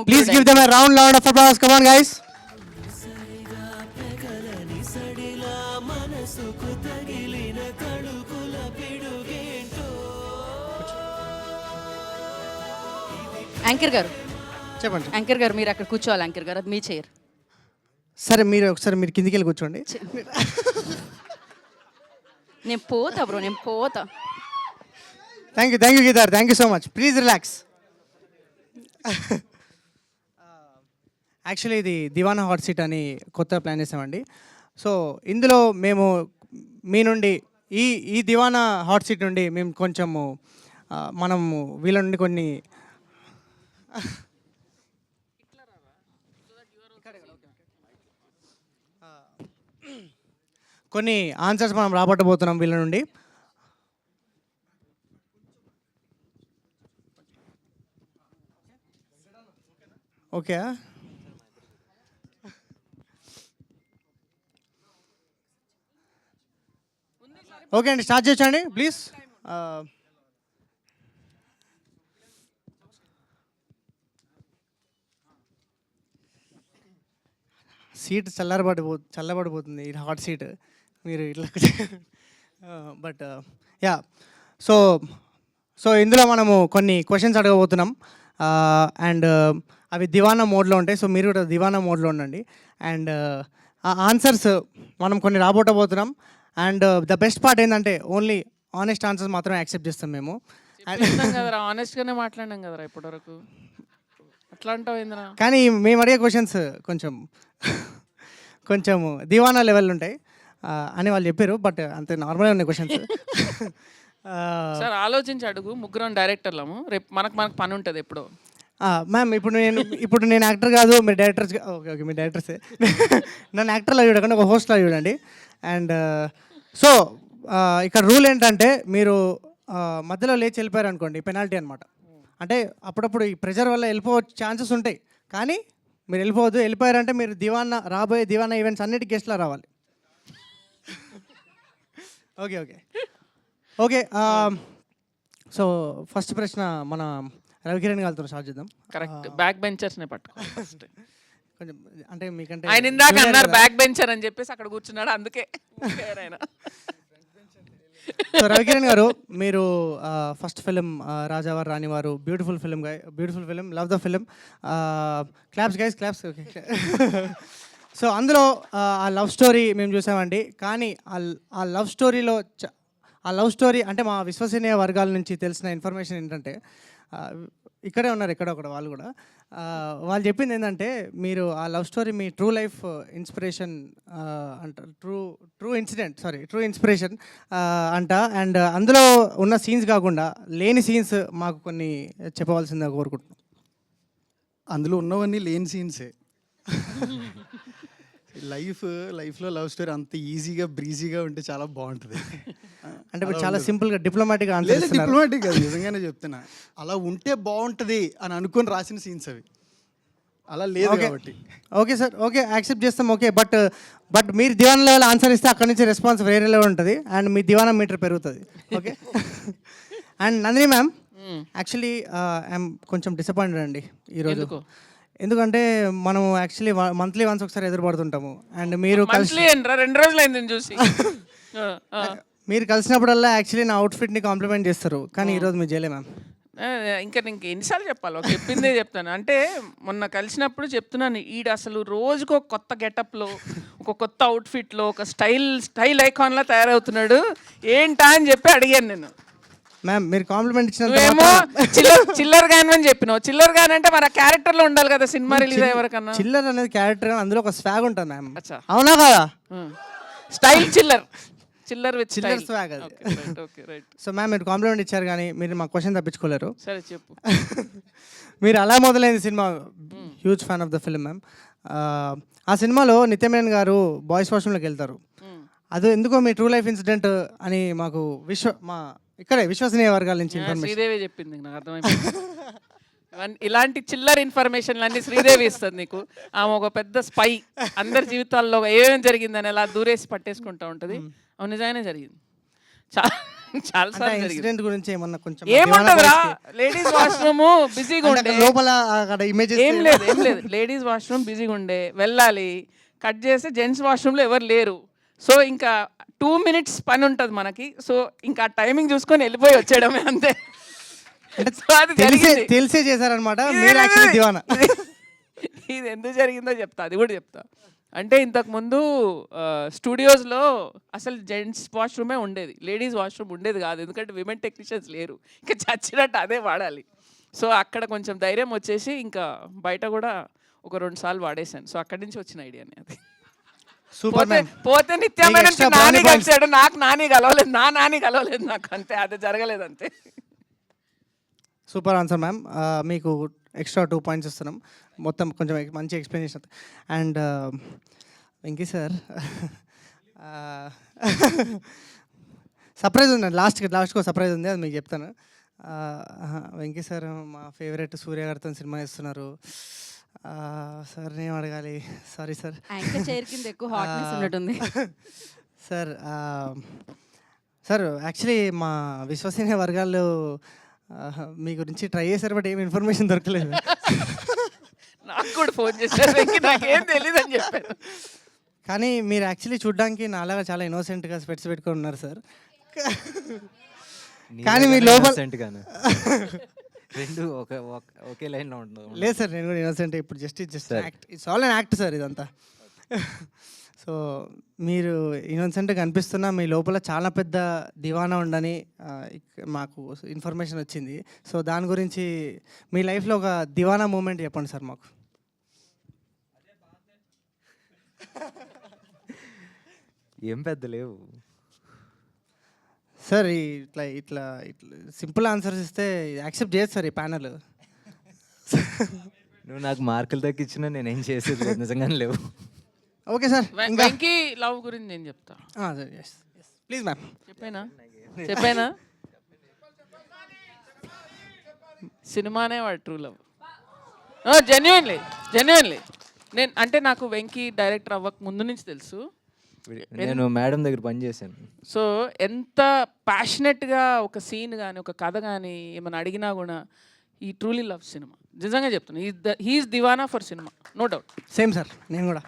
please give them a round of applause. Come on guys. Anchor గారు, చెప్పండి. యాంకర్ గారు మీరు అక్కడ కూర్చోవాలి. యాంకర్ గారు అది మీ చైర్. సరే మీరు కిందికి వెళ్ళి కూర్చోండి. నేను పోతా బ్రో, నేను పోతా. థ్యాంక్ యూ గీతార్, thank you so much. Please relax. Actually ఇది దివానా హాట్ సీట్ అని కొత్త ప్లాన్ చేసామండి. సో ఇందులో మేము మీ నుండి ఈ దివానా హాట్ సీట్ నుండి మేము కొంచెము మనము వీళ్ళ నుండి కొన్ని ఆన్సర్స్ మనం రాబట్టబోతున్నాం వీళ్ళ నుండి. ఓకే, ఓకే అండి, స్టార్ట్ చేయండి ప్లీజ్. సీట్ చల్లబడిపోతుంది ఈ హాట్ సీట్ మీరు ఇట్లా. బట్ యా, సో ఇందులో మనము కొన్ని క్వశ్చన్స్ అడగబోతున్నాం. అండ్ అవి దివానా మోడ్లో ఉంటాయి. సో మీరు కూడా దివానా మోడ్లో ఉండండి. అండ్ ఆ ఆన్సర్స్ మనం కొన్ని రాబోటబోతున్నాం. అండ్ ద బెస్ట్ పార్ట్ ఏంటంటే ఓన్లీ ఆనెస్ట్ ఆన్సర్స్ మాత్రమే యాక్సెప్ట్ చేస్తాం మేము. కదరా, ఆనెస్ట్గానే మాట్లాడినాం కదరా ఇప్పటివరకు. అట్లా అంటావు ఏంద్రా? కానీ మేము అడిగే క్వశ్చన్స్ కొంచెం దివానా లెవెల్ ఉంటాయి అని వాళ్ళు చెప్పారు. బట్ అంతే నార్మల్గా ఉన్నాయి క్వశ్చన్స్. సార్ ఆలోచించి అడుగు, ముగ్గురం డైరెక్టర్లము, రేపు మనకు పని ఉంటుంది ఎప్పుడో. మ్యామ్ ఇప్పుడు నేను యాక్టర్ కాదు, మీరు డైరెక్టర్స్. ఓకే మీరు డైరెక్టర్సే. నన్ను యాక్టర్లా చూడకండి, ఒక హోస్ట్లా చూడండి. అండ్ సో ఇక్కడ రూల్ ఏంటంటే మీరు మధ్యలో లేచి వెళ్ళిపోయారు అనుకోండి, పెనాల్టీ అనమాట. అంటే అప్పుడప్పుడు ఈ ప్రెషర్ వల్ల వెళ్ళిపోవచ్చు, ఛాన్సెస్ ఉంటాయి. కానీ మీరు వెళ్ళిపోవద్దు. వెళ్ళిపోయారంటే మీరు రాబోయే దివానా ఈవెంట్స్ అన్నిటి గెస్ట్లా రావాలి. ఓకే. సో ఫస్ట్ ప్రశ్న మన రవికిరణ్ గారితో స్టార్ట్ చేద్దాం. కరెక్ట్, బ్యాక్ బెంచర్స్నే పట్టుకో. కొంచెం అంటే మీకంటే ఆయన ఇందాక అన్నారు బ్యాక్ బెంచర్ అని చెప్పేసి అక్కడ కూర్చున్నాడు, అందుకే ఆయన. సో రవికిరణ్ గారు, మీరు first film Rajavaru Ranivaru, beautiful film, love the film. Claps guys, claps. Okay. So అందులో ఆ లవ్ స్టోరీ మేము చూసామండి. కానీ ఆ లవ్ స్టోరీలో ఆ లవ్ స్టోరీ అంటే మా విశ్వసనీయ వర్గాల నుంచి తెలిసిన ఇన్ఫర్మేషన్ ఏంటంటే, ఇక్కడే ఉన్నారు ఎక్కడొక్కడ వాళ్ళు కూడా, వాళ్ళు చెప్పింది ఏంటంటే, మీరు ఆ లవ్ స్టోరీ మీ ట్రూ లైఫ్ ఇన్స్పిరేషన్ అంటారు, ట్రూ ఇన్స్పిరేషన్ అంట. అండ్ అందులో ఉన్న సీన్స్ కాకుండా లేని సీన్స్ మాకు కొన్ని చెప్పవలసిందిగా కోరుకుంటున్నాం. అందులో ఉన్నవన్నీ లేని సీన్సే. లైఫ్లో లవ్ స్టోరీ అంత ఈజీగా బ్రీజీగా ఉంటే చాలా బాగుంటుంది. అంటే మీరు చాలా సింపుల్గా డిప్లొమాటిక్గా లేదు, ఆన్సర్ డిప్లొమాటిక్ కాదు, నిజంగానే చెప్తున్నా. అలా ఉంటే బాగుంటుంది అని అనుకొని రాసిన సీన్స్ అవి. అలా లేదు కాబట్టి. ఓకే సార్, ఓకే, యాక్సెప్ట్ చేస్తాం. ఓకే, బట్ మీరు దివానా లెవెల్ ఆన్సర్ ఇస్తే అక్కడ నుంచి రెస్పాన్స్ వేరే లెవెల్ ఉంటుంది అండ్ మీ దివానా మీటర్ పెరుగుతుంది. Okay. And Nandini ma'am, actually I'm కొంచెం డిసప్పాయింటెడ్ అండి ఈరోజు. ఎందుకంటే మనం యాక్చువల్లీ మంత్లీ వన్స్ ఒకసారి ఎదురుపడుతుంటాము అండ్ మీరు మంత్లీ 2 రోజులైంది నేను చూసి. మీరు కలిసినప్పుడల్లా యాక్చువల్లీ నా అవుట్ఫిట్ని కాంప్లిమెంట్ చేస్తారు, కానీ ఈరోజు మీరు చేయలే మ్యామ్. ఇంకా ఎన్నిసార్లు చెప్పాలి, ఒక చెప్పిందే చెప్తాను. అంటే మొన్న కలిసినప్పుడు చెప్తున్నాను, ఈడు అసలు రోజుకు ఒక కొత్త గెటప్లో, ఒక కొత్త అవుట్ఫిట్లో, ఒక స్టైల్ ఐకాన్లా తయారవుతున్నాడు, ఏంటా అని చెప్పి అడిగాను నేను. మ్యామ్ మీరు కాంప్లిమెంట్ ఇచ్చిన నువ్వేమో చిల్లర్ గాన్ అని చెప్పినావు. చిల్లర్ గాన్ అంటే మన క్యారెక్టర్లో ఉండాలి కదా సినిమా రిలీజ్ అయ్యేవరకన్నా. చిల్లర్ అనేది క్యారెక్టర్, అందులో ఒక స్వాగ్ ఉంటుంది మ్యామ్. అచ్చా, అవునా కదా? Style chiller with chiller swag అది. Okay, right. సో మ్యామ్ మీరు కాంప్లిమెంట్ ఇచ్చారు కానీ మీరు మా క్వశ్చన్ తప్పించుకోలేరు. సరే చెప్పు. మీరు అలా మొదలైంది cinema, huge fan of the film ma'am. ఆ సినిమాలో నిత్యమేనన్ గారు బాయ్స్ వాష్రూమ్లోకి వెళ్తారు. అది ఎందుకో మీ ట్రూ లైఫ్ ఇన్సిడెంట్ అని మాకు ఇక్కడే విశ్వసనీయ వర్గాల నుంచి ఇన్ఫర్మేషన్. శ్రీదేవి చెప్పింది, నాకు అర్థమైపోయింది. ఇలాంటి చిల్లర్ ఇన్ఫర్మేషన్లు అన్నీ శ్రీదేవి ఇస్తుంది నీకు. ఆమె ఒక పెద్ద స్పై, అందరి జీవితాల్లో ఏమేమి జరిగిందని ఎలా దూరేసి పట్టేసుకుంటూ ఉంటుంది. అవును, నిజంగానే జరిగింది, చాలా సార్లు ఇన్సిడెంట్ గురించి ఏమన్నా కొంచెం ఏముంటదిరా, లేడీస్ వాష్రూమ్ బిజీగా ఉండే లోపల అక్కడ ఇమేజెస్ ఏం లేదు. లేడీస్ వాష్రూమ్ బిజీగా ఉండే, వెళ్ళాలి, కట్ చేస్తే జెంట్స్ వాష్రూమ్లో ఎవరు లేరు. సో ఇంకా 2 minutes పని ఉంటుంది మనకి. సో ఇంకా టైమింగ్ చూసుకొని వెళ్ళిపోయి వచ్చేయడమే, అంతే. తెలిసే చేశారనమాట మీరు యాక్చువల్లీ దివానా. ఇది ఎందుకు జరిగిందో చెప్తా, అది కూడా చెప్తా. అంటే ఇంతకుముందు స్టూడియోస్లో అసలు జెంట్స్ వాష్రూమే ఉండేది, లేడీస్ వాష్రూమ్ ఉండేది కాదు. ఎందుకంటే విమెన్ టెక్నీషియన్స్ లేరు, ఇంకా చచ్చినట్టు అదే వాడాలి. సో అక్కడ కొంచెం ధైర్యం వచ్చేసి ఇంకా బయట కూడా ఒక 2 సార్లు వాడేశాను. సో అక్కడి నుంచి వచ్చిన ఐడియాని అది. పోతే నిత్యమైన నాని కలిసాడు, నాకు నాని కలవలేదు నాకు, అంతే, అది జరగలేదు, అంతే. Super answer ma'am. మీకు ఎక్స్ట్రా 2 points ఇస్తున్నాం, మొత్తం కొంచెం మంచి explanation. And Venky sir surprise ఉందండి, లాస్ట్కి సర్ప్రైజ్ ఉంది, అది మీకు చెప్తాను. వెంకీ సార్ మా ఫేవరెట్ సూర్య గారితో సినిమా ఇస్తున్నారు. సార్ నేను అడగాలి, సారీ సార్. యాంకర్ చైర్ కింద ఎక్కువ హాట్నెస్ ఉన్నట్టుంది. సార్ యాక్చువల్లీ మా విశ్వసనీయ వర్గాలు మీ గురించి ట్రై చేశారు, బట్ ఏమి ఇన్ఫర్మేషన్ దొరకలేదు. నాకు కూడా ఫోన్ చేశారు, నాకేం తెలియదు అని చెప్పారు. కానీ మీరు యాక్చువల్లీ చూడడానికి నాలాగా చాలా ఇన్నోసెంట్గా స్పెట్స్ పెట్టుకొని ఉన్నారు సార్. కానీ మీ లోపల రెండు ఒకే లైన్లో ఉంటుంది. లేదు సార్, నేను కూడా ఇన్నోసెంట్. ఇప్పుడు just act, it's all an act sir ఇదంతా. సో మీరు ఇన్నోసెంట్గా అనిపిస్తున్నా మీ లోపల చాలా పెద్ద దివానా ఉండని మాకు ఇన్ఫర్మేషన్ వచ్చింది. సో దాని గురించి మీ లైఫ్లో ఒక దివానా మూమెంట్ చెప్పండి సార్ మాకు. ఏం పెద్ద లేవు సార్. ఇట్లా ఇట్లా ఇట్లా సింపుల్ ఆన్సర్స్ ఇస్తే యాక్సెప్ట్ చేయదు సార్ ఈ ప్యానల్. నువ్వు నాకు మార్కులు తగ్గించినా నేనేం చేసేది లేదు, నిజంగానే లేవు. ఓకే సార్, వెంకీ లవ్ గురించి నేను చెప్తా. Please ma'am. చెప్పానా సినిమానే వాడు ట్రూ లవ్. జెన్యున్లీ నేను అంటే నాకు వెంకీ డైరెక్టర్ అవ్వక ముందు నుంచి తెలుసు. నేను మేడం దగ్గర పనిచేశాను. సో ఎంత ప్యాషనెట్గా ఒక సీన్ కానీ ఒక కథ కానీ ఏమైనా అడిగినా కూడా ఈ ట్రూలీ లవ్ సినిమా. నిజంగా చెప్తాను, హీఈస్ దివానా ఫర్ సినిమా, నో డౌట్. సేమ్ సార్, నేను కూడా.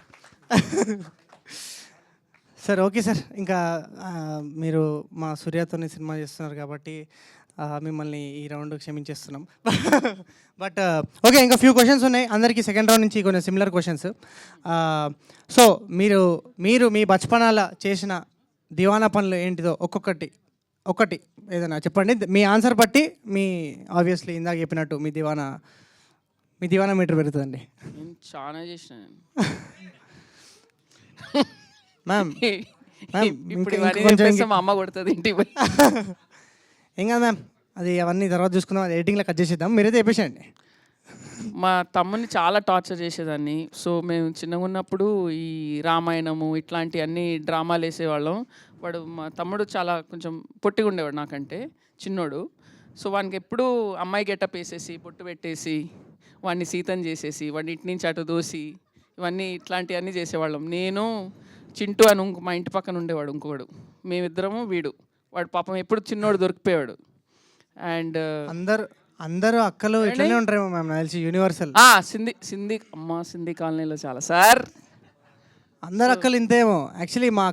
సార్ ఓకే సార్, ఇంకా మీరు మా సూర్యతోని సినిమా చేస్తున్నారు కాబట్టి మిమ్మల్ని ఈ రౌండ్ క్షమించేస్తున్నాం. బట్ ఓకే, ఇంకా ఫ్యూ క్వశ్చన్స్ ఉన్నాయి అందరికీ. సెకండ్ రౌండ్ నుంచి కొన్ని సిమిలర్ క్వశ్చన్స్. సో మీరు మీ బచ్పనాల చేసిన దివానా పనులు ఏంటిదో ఒక్కటి ఏదైనా చెప్పండి. మీ ఆన్సర్ బట్టి మీ ఆబ్వియస్లీ ఇందాక చెప్పినట్టు మీ దివానా మీటర్ పెరుగుతుందండి. నేను చాలా చేసిన నేను. మ్యామ్ ఇప్పుడు ఇవన్నీ చెప్పేస్తే మా అమ్మ కొడుతుంది ఇంటికి పోయి. ఏం కాదు మ్యామ్, అది అవన్నీ తర్వాత చూసుకుందాం, అది ఎడిటింగ్లో కట్ చేసేద్దాం, మీరైతే చెప్పేసేయండి. మా తమ్ముని చాలా టార్చర్ చేసేదాన్ని. సో మేము చిన్నగా ఉన్నప్పుడు ఈ రామాయణము ఇట్లాంటి అన్ని డ్రామాలు వేసేవాళ్ళం. మా తమ్ముడు చాలా కొంచెం పొట్టిగా ఉండేవాడు నాకంటే, చిన్నోడు. సో వానికి ఎప్పుడూ అమ్మాయి గెటప్ వేసేసి పొట్టు పెట్టేసి వాడిని సీతం చేసేసి వాడిని ఇటు నుంచి అటు దోసి ఇవన్నీ ఇట్లాంటివన్నీ చేసేవాళ్ళం. నేను చింటూ అని మా ఇంటి పక్కన ఉండేవాడు ఇంకోడు, మేమిద్దరము వీడు. వాడు పాపం ఎప్పుడు చిన్నోడు దొరికిపోయాడు. అండ్ అందరూ అక్కలు ఇట్లనే ఉంటారేమో మ్యామ్, నాకు తెలిసి యూనివర్సల్. సింధీ కాలనీలో చాలా సార్, అందరు అక్కలు ఇంతేమో. యాక్చువల్లీ మా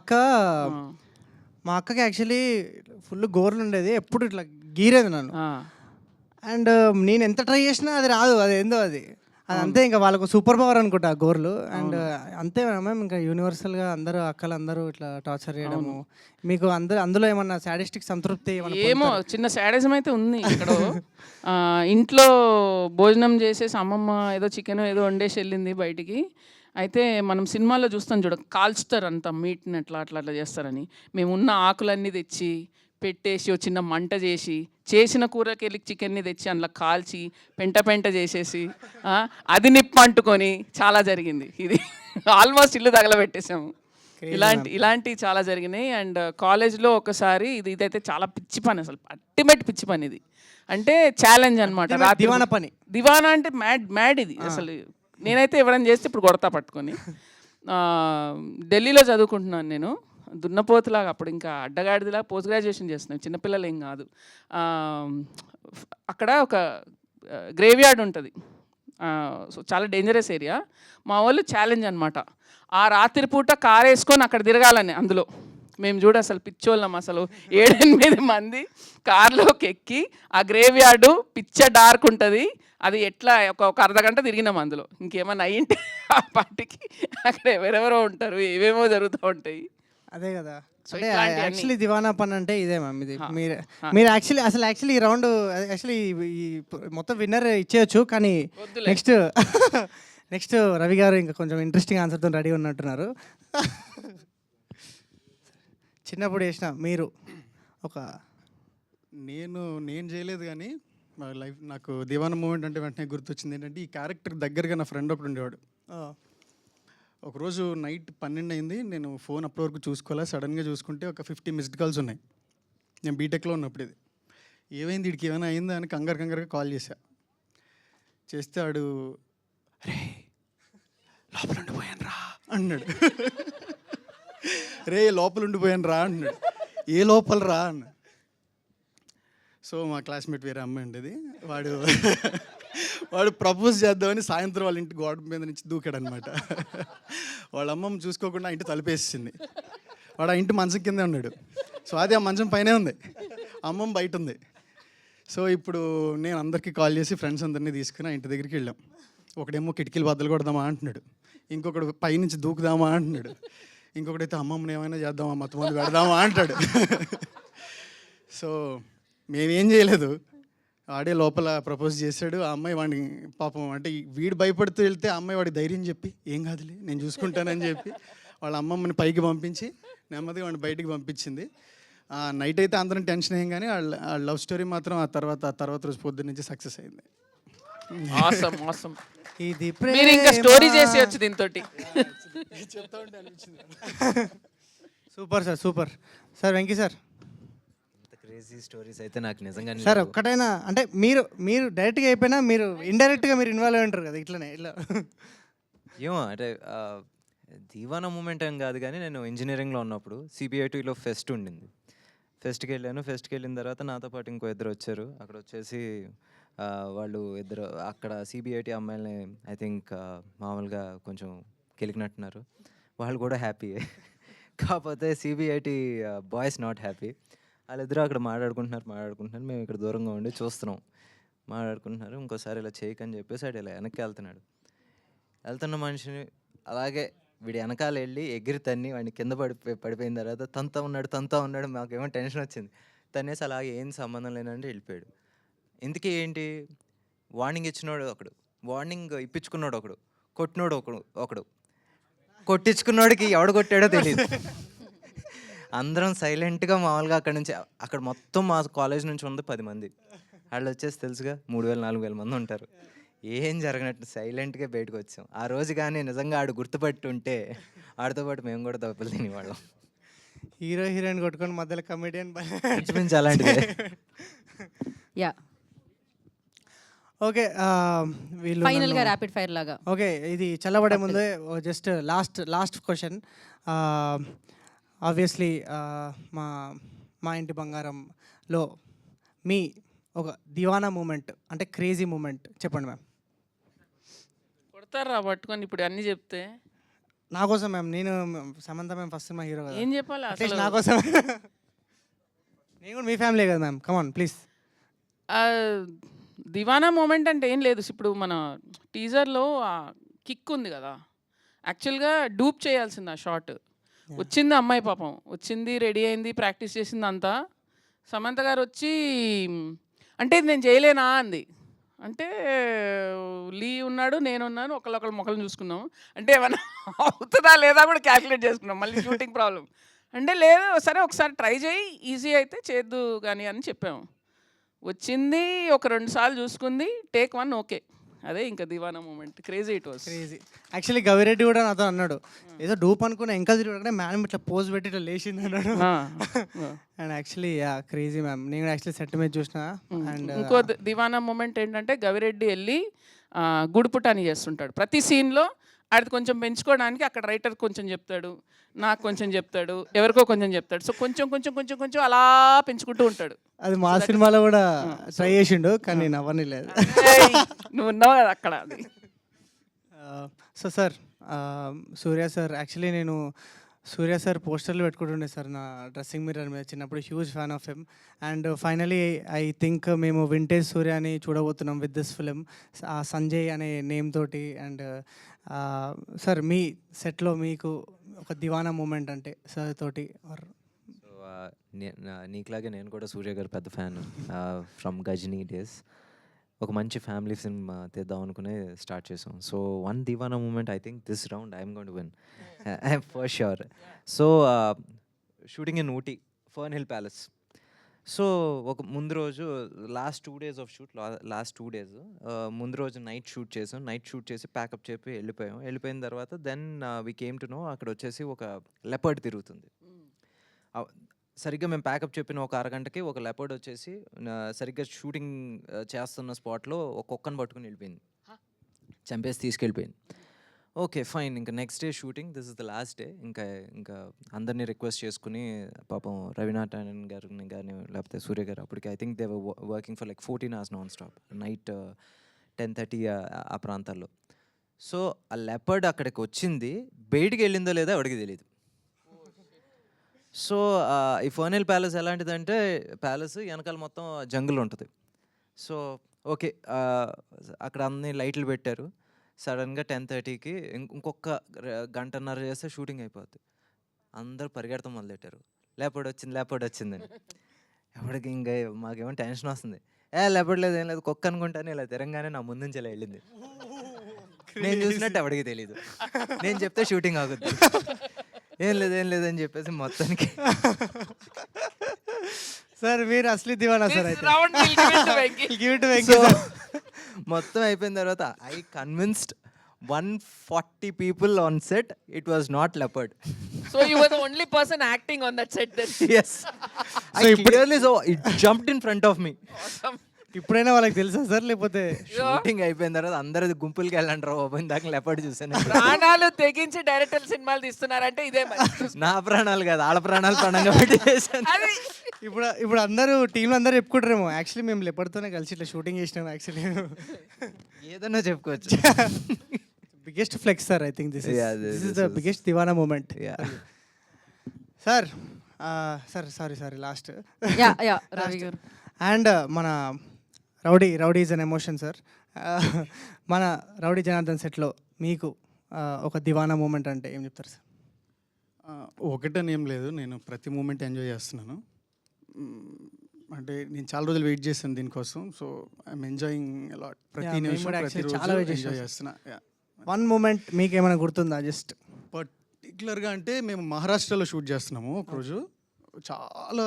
అక్కకి యాక్చువల్లీ ఫుల్ గోర్లు ఉండేది, ఎప్పుడు ఇట్లా గీరేది నన్ను. అండ్ నేను ఎంత ట్రై చేసినా అది రాదు, అది ఏందో అది అంతే. ఇంకా వాళ్ళకు సూపర్ పవర్ అనుకుంటా గోర్లు. అండ్ అంతే మ్యామ్, ఇంకా యూనివర్సల్గా అందరూ అక్కలు అందరూ ఇట్లా టార్చర్ చేయడము. మీకు అందులో ఏమన్నా సాడిస్టిక్ సంతృప్తి ఏమో చిన్న సాడిజం అయితే ఉంది ఇక్కడ. ఇంట్లో భోజనం చేసేసి అమ్మమ్మ ఏదో చికెన్ ఏదో వండేసి వెళ్ళింది బయటికి. అయితే మనం సినిమాల్లో చూస్తాం చూడ, కాల్చుతారు అంత మీట్ని అట్లా చేస్తారని. మేము ఉన్న ఆకులన్నీ తెచ్చి పెట్టేసి ఒక చిన్న మంట చేసిన కూరకి వెళ్ళి చికెన్ని తెచ్చి అందులో కాల్చి పెంట చేసేసి అది నిప్పు అంటుకొని చాలా జరిగింది. ఇది ఆల్మోస్ట్ ఇల్లు తగలబెట్టేసాము. ఇలాంటి చాలా జరిగినాయి. అండ్ కాలేజ్లో ఒకసారి ఇదైతే చాలా పిచ్చి పని, అసలు అల్టిమేట్ పిచ్చి పని ఇది. అంటే ఛాలెంజ్ అనమాట. దివానా అంటే మ్యాడ్ ఇది అసలు. నేనైతే ఎవరైనా చేస్తే ఇప్పుడు కొడతా పట్టుకొని. ఢిల్లీలో చదువుకుంటున్నాను నేను, దున్నపోతులాగా. అప్పుడు ఇంకా అడ్డగాడిదిలా పోస్ట్ గ్రాడ్యుయేషన్ చేస్తున్నాను, చిన్నపిల్లలు ఏం కాదు. అక్కడ ఒక గ్రేవ్ యార్డ్ ఉంటుంది, సో చాలా డేంజరస్ ఏరియా. మా వాళ్ళు ఛాలెంజ్ అనమాట, ఆ రాత్రిపూట కారు వేసుకొని అక్కడ తిరగాలని. అందులో మేము చూడ అసలు పిచ్చోళ్ళం, అసలు 7-8 మంది కార్లోకి ఎక్కి ఆ గ్రేవ్ యార్డు పిచ్చ డార్క్ ఉంటుంది, అది ఎట్లా ఒక అర్ధగంట తిరిగినాం అందులో. ఇంకేమన్నా అయ్యింటే ఆ పాటికి అక్కడ ఎవరెవరో ఉంటారు, ఏవేమో జరుగుతూ ఉంటాయి. అదే కదా. అంటే యాక్చువల్లీ దివానా పని అంటే ఇదే మ్యామ్. ఇది మీరు యాక్చువల్లీ ఈ రౌండ్ యాక్చువల్లీ ఈ మొత్తం విన్నర్ ఇచ్చేయచ్చు, కానీ నెక్స్ట్ రవి గారు ఇంకా కొంచెం ఇంట్రెస్టింగ్ ఆన్సర్తో రెడీ ఉన్నట్టున్నారు. చిన్నప్పుడు చేసిన మీరు నేను చేయలేదు, కానీ మా లైఫ్ నాకు దివానా మూమెంట్ అంటే వెంటనే గుర్తొచ్చింది ఏంటంటే, ఈ క్యారెక్టర్ దగ్గరగా నా ఫ్రెండ్ ఒకడు ఉండేవాడు. ఒకరోజు నైట్ 12 అయింది, నేను ఫోన్ అప్పటి వరకు చూసుకోలే. సడన్గా చూసుకుంటే ఒక 50 మిస్డ్ కాల్స్ ఉన్నాయి. నేను బీటెక్లో ఉన్నప్పుడు. ఇది ఏమైంది, వీడికి ఏమైనా అయిందా అని కంగారుగా కాల్ చేస్తే ఆడు రే లోపల ఉండిపోయాను రా అన్నాడు. రే లోపల ఉండిపోయాను రా అన్నాడు. ఏ లోపల రా అన్నాడు. సో మా క్లాస్మేట్ వేరే అమ్మాయి ఉండేది, వాడు ప్రపోజ్ చేద్దామని సాయంత్రం వాళ్ళ ఇంటి గోడ మీద నుంచి దూకాడు అనమాట. వాళ్ళ అమ్మమ్మ చూసుకోకుండా ఆ ఇంటి తలుపేసింది. వాడు ఆ ఇంటి మంచం కిందే ఉన్నాడు. సో అది ఆ మంచం పైనే ఉంది, అమ్మమ్మ బయట ఉంది. సో ఇప్పుడు నేను అందరికీ కాల్ చేసి ఫ్రెండ్స్ అందరినీ తీసుకుని ఆ ఇంటి దగ్గరికి వెళ్ళాం. ఒకడేమో కిటికీలు బద్దలు కొడదామా అంటున్నాడు, ఇంకొకడు పైనుంచి దూకుదామా అంటున్నాడు, ఇంకొకడైతే అమ్మమ్మని ఏమైనా చేద్దామా మొత్తం మంది పెడదామా అంటాడు. సో మేమేం చేయలేదు, వాడే లోపల ప్రపోజ్ చేశాడు. ఆ అమ్మాయి వాడిని పాపం అంటే వీడు భయపడుతూ వెళ్తే ఆ అమ్మాయి వాడికి ధైర్యం చెప్పి ఏం కాదులే నేను చూసుకుంటానని చెప్పి వాళ్ళ అమ్మమ్మని పైకి పంపించి నెమ్మదిగా వాడిని బయటికి పంపించింది. నైట్ అయితే అందరం టెన్షన్ అయ్యాం, కానీ ఆ లవ్ స్టోరీ మాత్రం ఆ తర్వాత రోజు పొద్దున్న నుంచి సక్సెస్ అయింది. ఇది మీరు ఇంకా స్టోరీ చేసేయచ్చు దీంతో. చెప్తా ఉంటే అనిపించింది. Super sir Venky sir. Crazy stories అయితే నాకు నిజంగా సార్ ఒక్కటైనా అంటే మీరు డైరెక్ట్గా అయిపోయినా మీరు ఇండైరెక్ట్గా మీరు ఇన్వాల్వ్ అయి ఉంటారు కదా ఇట్లా ఏమో అంటే దీవానా మూమెంట్ ఏం కాదు, కానీ నేను ఇంజనీరింగ్లో ఉన్నప్పుడు సిబిఐటీలో ఫెస్ట్ ఉండింది. ఫెస్ట్కి వెళ్ళిన తర్వాత నాతో పాటు ఇంకో ఇద్దరు వచ్చారు. అక్కడ వచ్చేసి వాళ్ళు ఇద్దరు అక్కడ సిబిఐటీ అమ్మాయిలని ఐ థింక్ మామూలుగా కొంచెం కెలికినట్టున్నారు. వాళ్ళు కూడా హ్యాపీయే. కాకపోతే సిబిఐటి బాయ్స్ నాట్ హ్యాపీ. వాళ్ళిద్దరూ అక్కడ మాట్లాడుకుంటున్నారు. మేము ఇక్కడ దూరంగా ఉండి చూస్తున్నాం. మాట్లాడుకుంటున్నారు. ఇంకోసారి ఇలా చేయకని చెప్పేసి వాడు ఇలా వెనక్కి వెళ్తున్న మనిషిని అలాగే వీడు వెనకాల వెళ్ళి ఎగిరి తన్ని వాడిని కింద పడిపోయిన తర్వాత తంతా ఉన్నాడు. మాకేమో టెన్షన్ వచ్చింది. తనేసి అలాగే ఏం సంబంధం లేనంటే వెళ్ళిపోయాడు. ఇంతకీ ఏంటి, వార్నింగ్ ఇచ్చినోడు ఒకడు, వార్నింగ్ ఇప్పించుకున్నాడు ఒకడు, కొట్టినోడు ఒకడు, కొట్టించుకున్నోడికి ఎవడు కొట్టాడో తెలియదు. అందరం సైలెంట్గా మామూలుగా అక్కడ మొత్తం మా కాలేజ్ నుంచి ఉంది 10 మంది. వాళ్ళు వచ్చేసి తెలుసుగా 3000-4000 మంది ఉంటారు. ఏం జరగనట్టు సైలెంట్గా బయటకు వచ్చాం. ఆ రోజు కానీ నిజంగా ఆడు గుర్తుపట్టుంటే ఆడితో పాటు మేము కూడా దెబ్బలు తినేవాళ్ళం. హీరో హీరోయిన్ కొట్టుకొని మధ్యలో కమెడియన్ ఇంచుమించు అలాంటిదే. Yeah, okay. వీళ్ళు ఫైనల్గా ర్యాపిడ్ ఫైర్ లాగా. ఓకే, ఇది చల్లబడే ముందే జస్ట్ లాస్ట్ క్వశ్చన్. ఆబ్వియస్లీ మా ఇంటి బంగారంలో మీ ఒక దివానా మూమెంట్ అంటే క్రేజీ మూమెంట్ చెప్పండి మ్యామ్. కొడతారా పట్టుకొని ఇప్పుడు అన్నీ చెప్తే? నా కోసం మ్యామ్, నేను సమంత మ్యామ్ ఫస్ట్ మా హీరో కదా, ఏం చెప్పాలి అసలు? నా కోసం. నేను కూడా మీ ఫ్యామిలీ కదా ma'am, come on please. Diwana moment అంటే ఏం లేదు. ఇప్పుడు మన టీజర్లో కిక్ ఉంది కదా, యాక్చువల్గా డూప్ చేయాల్సింది ఆ షాట్. వచ్చింది అమ్మాయి, పాపం వచ్చింది, రెడీ అయింది, ప్రాక్టీస్ చేసింది అంతా. సమంత గారు వచ్చి అంటే నేను చేయలేనా అంది. అంటే లీ ఉన్నాడు, నేనున్నాను, ఒకళ్ళొకళ్ళు మొక్కలు చూసుకున్నాం. అంటే ఏమన్నా అవుతుందా లేదా కూడా క్యాల్కులేట్ చేసుకున్నాం, మళ్ళీ షూటింగ్ ప్రాబ్లం. అంటే లేదు, సరే ఒకసారి ట్రై చేయి, ఈజీ అయితే చేద్దు కానీ అని చెప్పాము. వచ్చింది, ఒక 2 సార్లు చూసుకుంది, టేక్ 1 ఓకే. అదే ఇంకా దివానా moment. Crazy it was. Crazy. Actually Gavireddy కూడా నాతో అన్నాడు, ఏదో డూప్ అనుకున్నా, ఇంకా తిరిగి మేడం ఇట్లా పోజ్ పెట్టి ఇట్లా లేచింది అన్నాడు. అండ్ యాక్చువల్లీ క్రేజీ మ్యామ్, నేను యాక్చువల్లీ సెట్ మీద చూసిన. అండ్ ఇంకో దివానా మూమెంట్ ఏంటంటే గవిరెడ్డి వెళ్ళి గుడిపుటాని చేస్తుంటాడు ప్రతి సీన్లో. అది కొంచెం పెంచుకోవడానికి అక్కడ రైటర్ కొంచెం చెప్తాడు, నాకు కొంచెం చెప్తాడు, ఎవరికో కొంచెం చెప్తాడు. సో కొంచెం అలా పెంచుకుంటూ ఉంటాడు. అది మా సినిమాలో కూడా ట్రై చేసిండు, కానీ నేను అవ్వని లేదు. నువ్వు ఉన్నావు కదా అక్కడ. అది సో సార్, సూర్య సార్, యాక్చువల్లీ నేను సూర్య సార్ పోస్టర్లు పెట్టుకుంటుండే సార్ నా డ్రెస్సింగ్ మిర్రర్ మీద, చిన్నప్పుడు huge fan of him. And finally I think మేము వింటేజ్ సూర్యాని చూడబోతున్నాం విత్ దిస్ ఫిలిం, సంజయ్ అనే నేమ్ తోటి. అండ్ సార్, మీ సెట్లో మీకు ఒక దివానా మూమెంట్ అంటే సార్ తోటి? సో నీకులాగే నేను కూడా సూర్య గారు పెద్ద ఫ్యాన్ ఫ్రమ్ గజనీ డేస్. ఒక మంచి ఫ్యామిలీ ఫిల్మ్ తీద్దాం అనుకునే స్టార్ట్ చేసాం. సో 1 దివానా moment, I think this round I'm going to win for sure. So shooting in Ooty, fern hill palace. So ఒక ముందు రోజు లాస్ట్ 2 days ఆఫ్ షూట్, ముందు రోజు నైట్ షూట్ చేసి ప్యాకప్ చెప్పి వెళ్ళిపోయిన తర్వాత then we came to know అక్కడ వచ్చేసి ఒక లెపర్డ్ తిరుగుతుంది. సరిగ్గా మేము ప్యాకప్ చెప్పిన ఒక అరగంటకి ఒక లెపర్డ్ వచ్చేసి సరిగ్గా షూటింగ్ చేస్తున్న స్పాట్లో ఒక కుక్కను పట్టుకుని వెళ్ళిపోయింది, చంపేసి తీసుకెళ్ళిపోయింది. ఓకే ఫైన్, ఇంకా next day shooting, this is the last day. ఇంకా అందరినీ రిక్వెస్ట్ చేసుకుని పాపం రవినారాయణన్ గారిని కానీ లేకపోతే సూర్య గారు, అప్పటికి I think they were working for like 14 hours non stop, night 10:30 ఆ ప్రాంతాల్లో. సో ఆ లెపర్డ్ అక్కడికి వచ్చింది, బయటికి వెళ్ళిందో లేదో ఎవరికి తెలియదు. సో ఈ ఫర్న్ హిల్ ప్యాలెస్ ఎలాంటిదంటే, ప్యాలెస్ వెనకాల మొత్తం జంగుల్ ఉంటుంది. సో ఓకే, అక్కడ అన్ని లైట్లు పెట్టారు. సడన్గా 10:30కి ఇంకొక గంటన్నర చేస్తే షూటింగ్ అయిపోద్ది. అందరూ పరిగెడతాం మొదలెట్టారు, లేపర్డ్ వచ్చిందని. ఎవరికి ఇంకా మాకేమో టెన్షన్ వస్తుంది. లేపర్డ్ లేదు, ఏం లేదు, కుక్క అనుకుంటాను. ఇలా తిరంగానే నా ముందు నుంచి ఇలా వెళ్ళింది. నేను చూసినట్టు ఎవరికి తెలీదు. నేను చెప్తే షూటింగ్ ఆగుద్ది. ఏం లేదని చెప్పేసి మొత్తానికి. సార్ మీరు అసలు దివానా సార్ అయితే. మొత్తం అయిపోయిన తర్వాత I convinced 140 people on set it was not leopard. So you were the only person acting on that set then? Yes. I clearly saw it jumped in front of me. Awesome. ఇప్పుడైనా వాళ్ళకి తెలుసా sir, లేకపోతే shooting అయిపోయిన తర్వాత అందరూ గుంపులకి వెళ్ళంటారు, open దాకా leopard చూసాను. ప్రాణాలు తెగించి డైరెక్టర్ సినిమాలు తీస్తున్నారంటే ఇదే నా ప్రాణాలు కాదు, ఆడ ప్రాణాలు పణంగా పెట్టి చేశాను. ఇప్పుడు అందరూ టీంలో అందరూ చెప్పుకుంటారేమో, యాక్చువల్లీ మేము లెపర్డ్తోనే కలిసి ఇట్లా షూటింగ్ చేసినాం. యాక్చువల్లీ ఏదన్నా చెప్పుకోవచ్చు. Biggest flex sir, I think this is the biggest దివానా moment. Sir sorry last yeah yeah Ravi garu. And మన rowdy is an emotion sir. మన రౌడీ జనార్దన్ సెట్లో మీకు ఒక దివానా మూమెంట్ అంటే ఏం చెప్తారు సార్? ఒకటని ఏం లేదు, నేను ప్రతి మూమెంట్ ఎంజాయ్ చేస్తున్నాను. అంటే నేను చాలా రోజులు వెయిట్ చేశాను దీనికోసం. So I'm enjoying a lot. ప్రతి మేము నిమిషం కూడా actually ప్రతిరోజు చాలా wait ఎంజాయ్ చేసాం. చేస్తున్నా. వన్ మూమెంట్ మీకు ఏమైనా గుర్తుందా? జస్ట్ పర్టికులర్గా అంటే మేము మహారాష్ట్రలో షూట్ చేస్తున్నాము ఒకరోజు. చాలా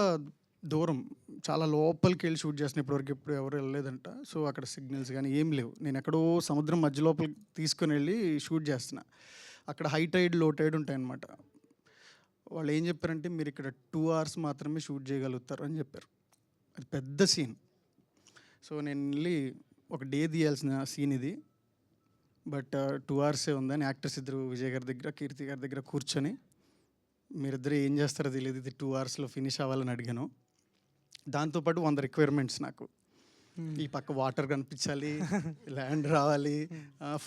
దూరం, చాలా లోపలికి వెళ్ళి షూట్ చేస్తున్నాం. ఇప్పటివరకు ఇప్పుడు ఎవరు వెళ్ళలేదంట. సో అక్కడ సిగ్నల్స్ కానీ ఏం లేవు. నేను ఎక్కడో సముద్రం మధ్య లోపలికి తీసుకొని వెళ్ళి షూట్ చేస్తున్నా. అక్కడ హై టైడ్ లో టైడ్ ఉంటాయన్నమాట. వాళ్ళు ఏం చెప్పారంటే మీరు ఇక్కడ 2 hours మాత్రమే షూట్ చేయగలుగుతారు అని చెప్పారు. అది పెద్ద సీన్. సో నేను వెళ్ళి ఒక డే తీయాల్సిన సీన్ ఇది, బట్ 2 hours ఉందని యాక్టర్స్ ఇద్దరు విజయ్ గారి దగ్గర కీర్తి గారి దగ్గర కూర్చొని మీరిద్దరు ఏం చేస్తారో తెలియదు, ఇది 2 hours ఫినిష్ అవ్వాలని అడిగాను. దాంతోపాటు 100 రిక్వైర్మెంట్స్ నాకు. ఈ పక్క వాటర్ కనిపించాలి, ల్యాండ్ రావాలి,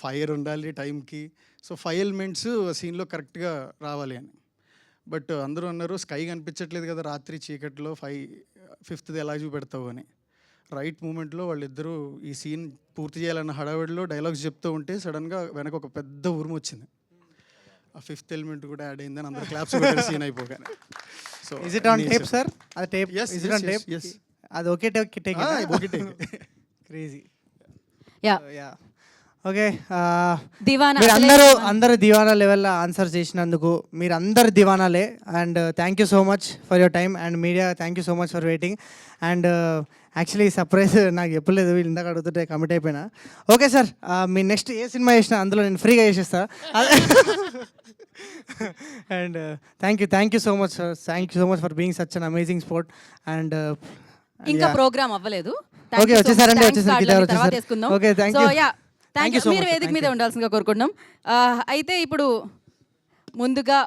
ఫైర్ ఉండాలి టైంకి. సో 5 ఎలిమెంట్స్ సీన్లో కరెక్ట్గా రావాలి అని. బట్ అందరూ అన్నారు స్కై కనిపించట్లేదు కదా రాత్రి చీకట్లో, 5th ఎలా చూపెడతావు అని. రైట్ మూమెంట్లో వాళ్ళిద్దరూ ఈ సీన్ పూర్తి చేయాలన్న హడావిడిలో డైలాగ్స్ చెప్తూ ఉంటే సడన్గా వెనక ఒక పెద్ద ఉరుము వచ్చింది. ఆ 5th ఎలిమెంట్ కూడా యాడ్ అయిందని అందరూ క్లాప్స్ పెట్టారు సీన్ అయిపోగానే. So is it on tape sir? అది tape? Is it on tape? అది okay take crazy. Yeah yeah okay. దివానా మీరు అసలే అందరు దివానా లెవెల్లో ఆన్సర్ చేసినందుకు మీరు అందరు దివానాలే. And thank you so much for your time. And media thank you so much for waiting. And actually surprise నాకు చెప్పలేదు, వీళ్ళు ఇందాక అడుగుతుంటే కమిట్ అయిపోయినా. ఓకే సార్, మీ నెక్స్ట్ ఏ సినిమా చేసినా అందులో నేను ఫ్రీగా చేసేస్తా. And thank you so much sir. Thank you so much for being such an amazing sport. And ఇంకా ప్రోగ్రామ్ అవ్వలేదు. ఓకే వచ్చేసారండి, వచ్చేసారు. Okay thank you. Thank you. మీరు వేదిక మీద ఉండాల్సిందిగా కోరుకుంటున్నాం. అయితే ఇప్పుడు ముందుగా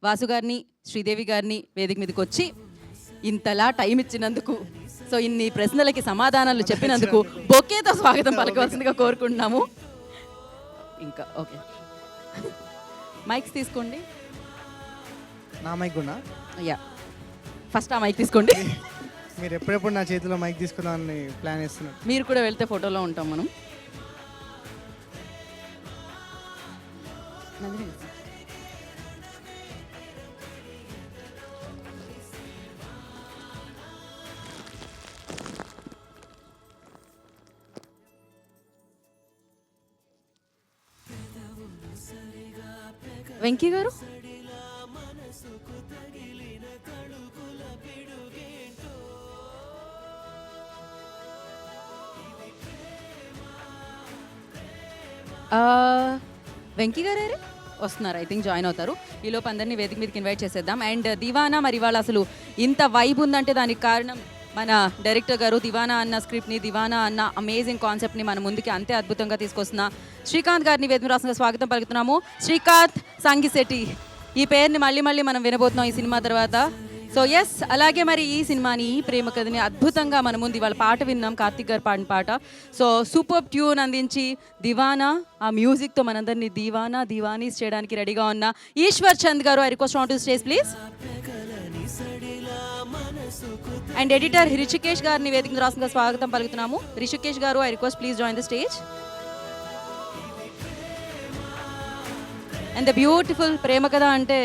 వాసు గారిని, శ్రీదేవి గారిని వేదిక మీదకి వచ్చి ఇంతలా టైం ఇచ్చినందుకు, సో ఇన్ని ప్రశ్నలకి సమాధానాలు చెప్పినందుకు బొకేతో స్వాగతం పలకవలసిందిగా కోరుకుంటున్నాము. ఇంకా ఓకే, మైక్స్ తీసుకోండి. నా మైక్ కూడా? యా, ఫస్ట్ ఆ మైక్ తీసుకోండి. మీరు ఎప్పుడెప్పుడు నా చేతిలో మైక్ తీసుకుందామని ప్లాన్ చేస్తున్నారు. మీరు కూడా వెళ్తే ఫోటోలో ఉంటాం మనం. వెంకీ గారు వెంకీ గారే వస్తున్నారు, ఐ థింక్ జాయిన్ అవుతారు. ఈలోపు అందరినీ వేదిక మీదకి ఇన్వైట్ చేసేద్దాం. అండ్ దివానా మరి ఇవాళ అసలు ఇంత వైబ్ ఉందంటే దానికి కారణం మన డైరెక్టర్ గారు. దివానా అన్న స్క్రిప్ట్ని, దివానా అన్న అమేజింగ్ కాన్సెప్ట్ని మన ముందుకి అంతే అద్భుతంగా తీసుకొస్తున్న శ్రీకాంత్ గారిని వేదిక రాష్ట్రంగా స్వాగతం పలుకుతున్నాము. శ్రీకాంత్ సంగిశెట్టి, ఈ పేరుని మళ్ళీ మనం వినబోతున్నాం ఈ సినిమా తర్వాత. సో ఎస్, అలాగే మరి ఈ సినిమాని, ఈ ప్రేమ కథని అద్భుతంగా మన ముందు ఇవాళ పాట విన్నాం, కార్తిక్ గారు పాడిన పాట. సో సూపర్ ట్యూన్ అందించి దివానా ఆ మ్యూజిక్తో మనందరినీ దివానీస్ చేయడానికి రెడీగా ఉన్న Eeshwar Chand garu, I request on to stage please. And editor Rishikesh గారిని వేదిక రాష్ట్రంగా స్వాగతం పలుకుతున్నాము. Rishikesh garu, I request please join the stage. And the beautiful ప్రేమ కథ అంటే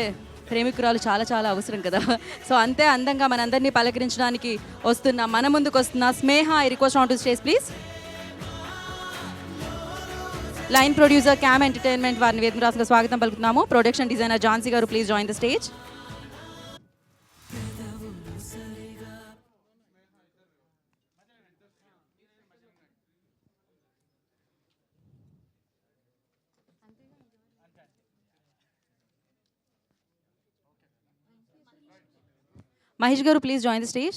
ప్రేమికురాలు చాలా అవసరం కదా. సో అంతే అందంగా మనందరినీ పలకరించడానికి వస్తున్న, మన ముందుకు వస్తున్న Sneha, I request on to stage please. Line producer cam entertainment వారిని వేదిక రాష్ట్రంగా స్వాగతం పలుకుతున్నాము. Production designer Jhansi garu, please join the stage. Mahesh garu, please join the stage.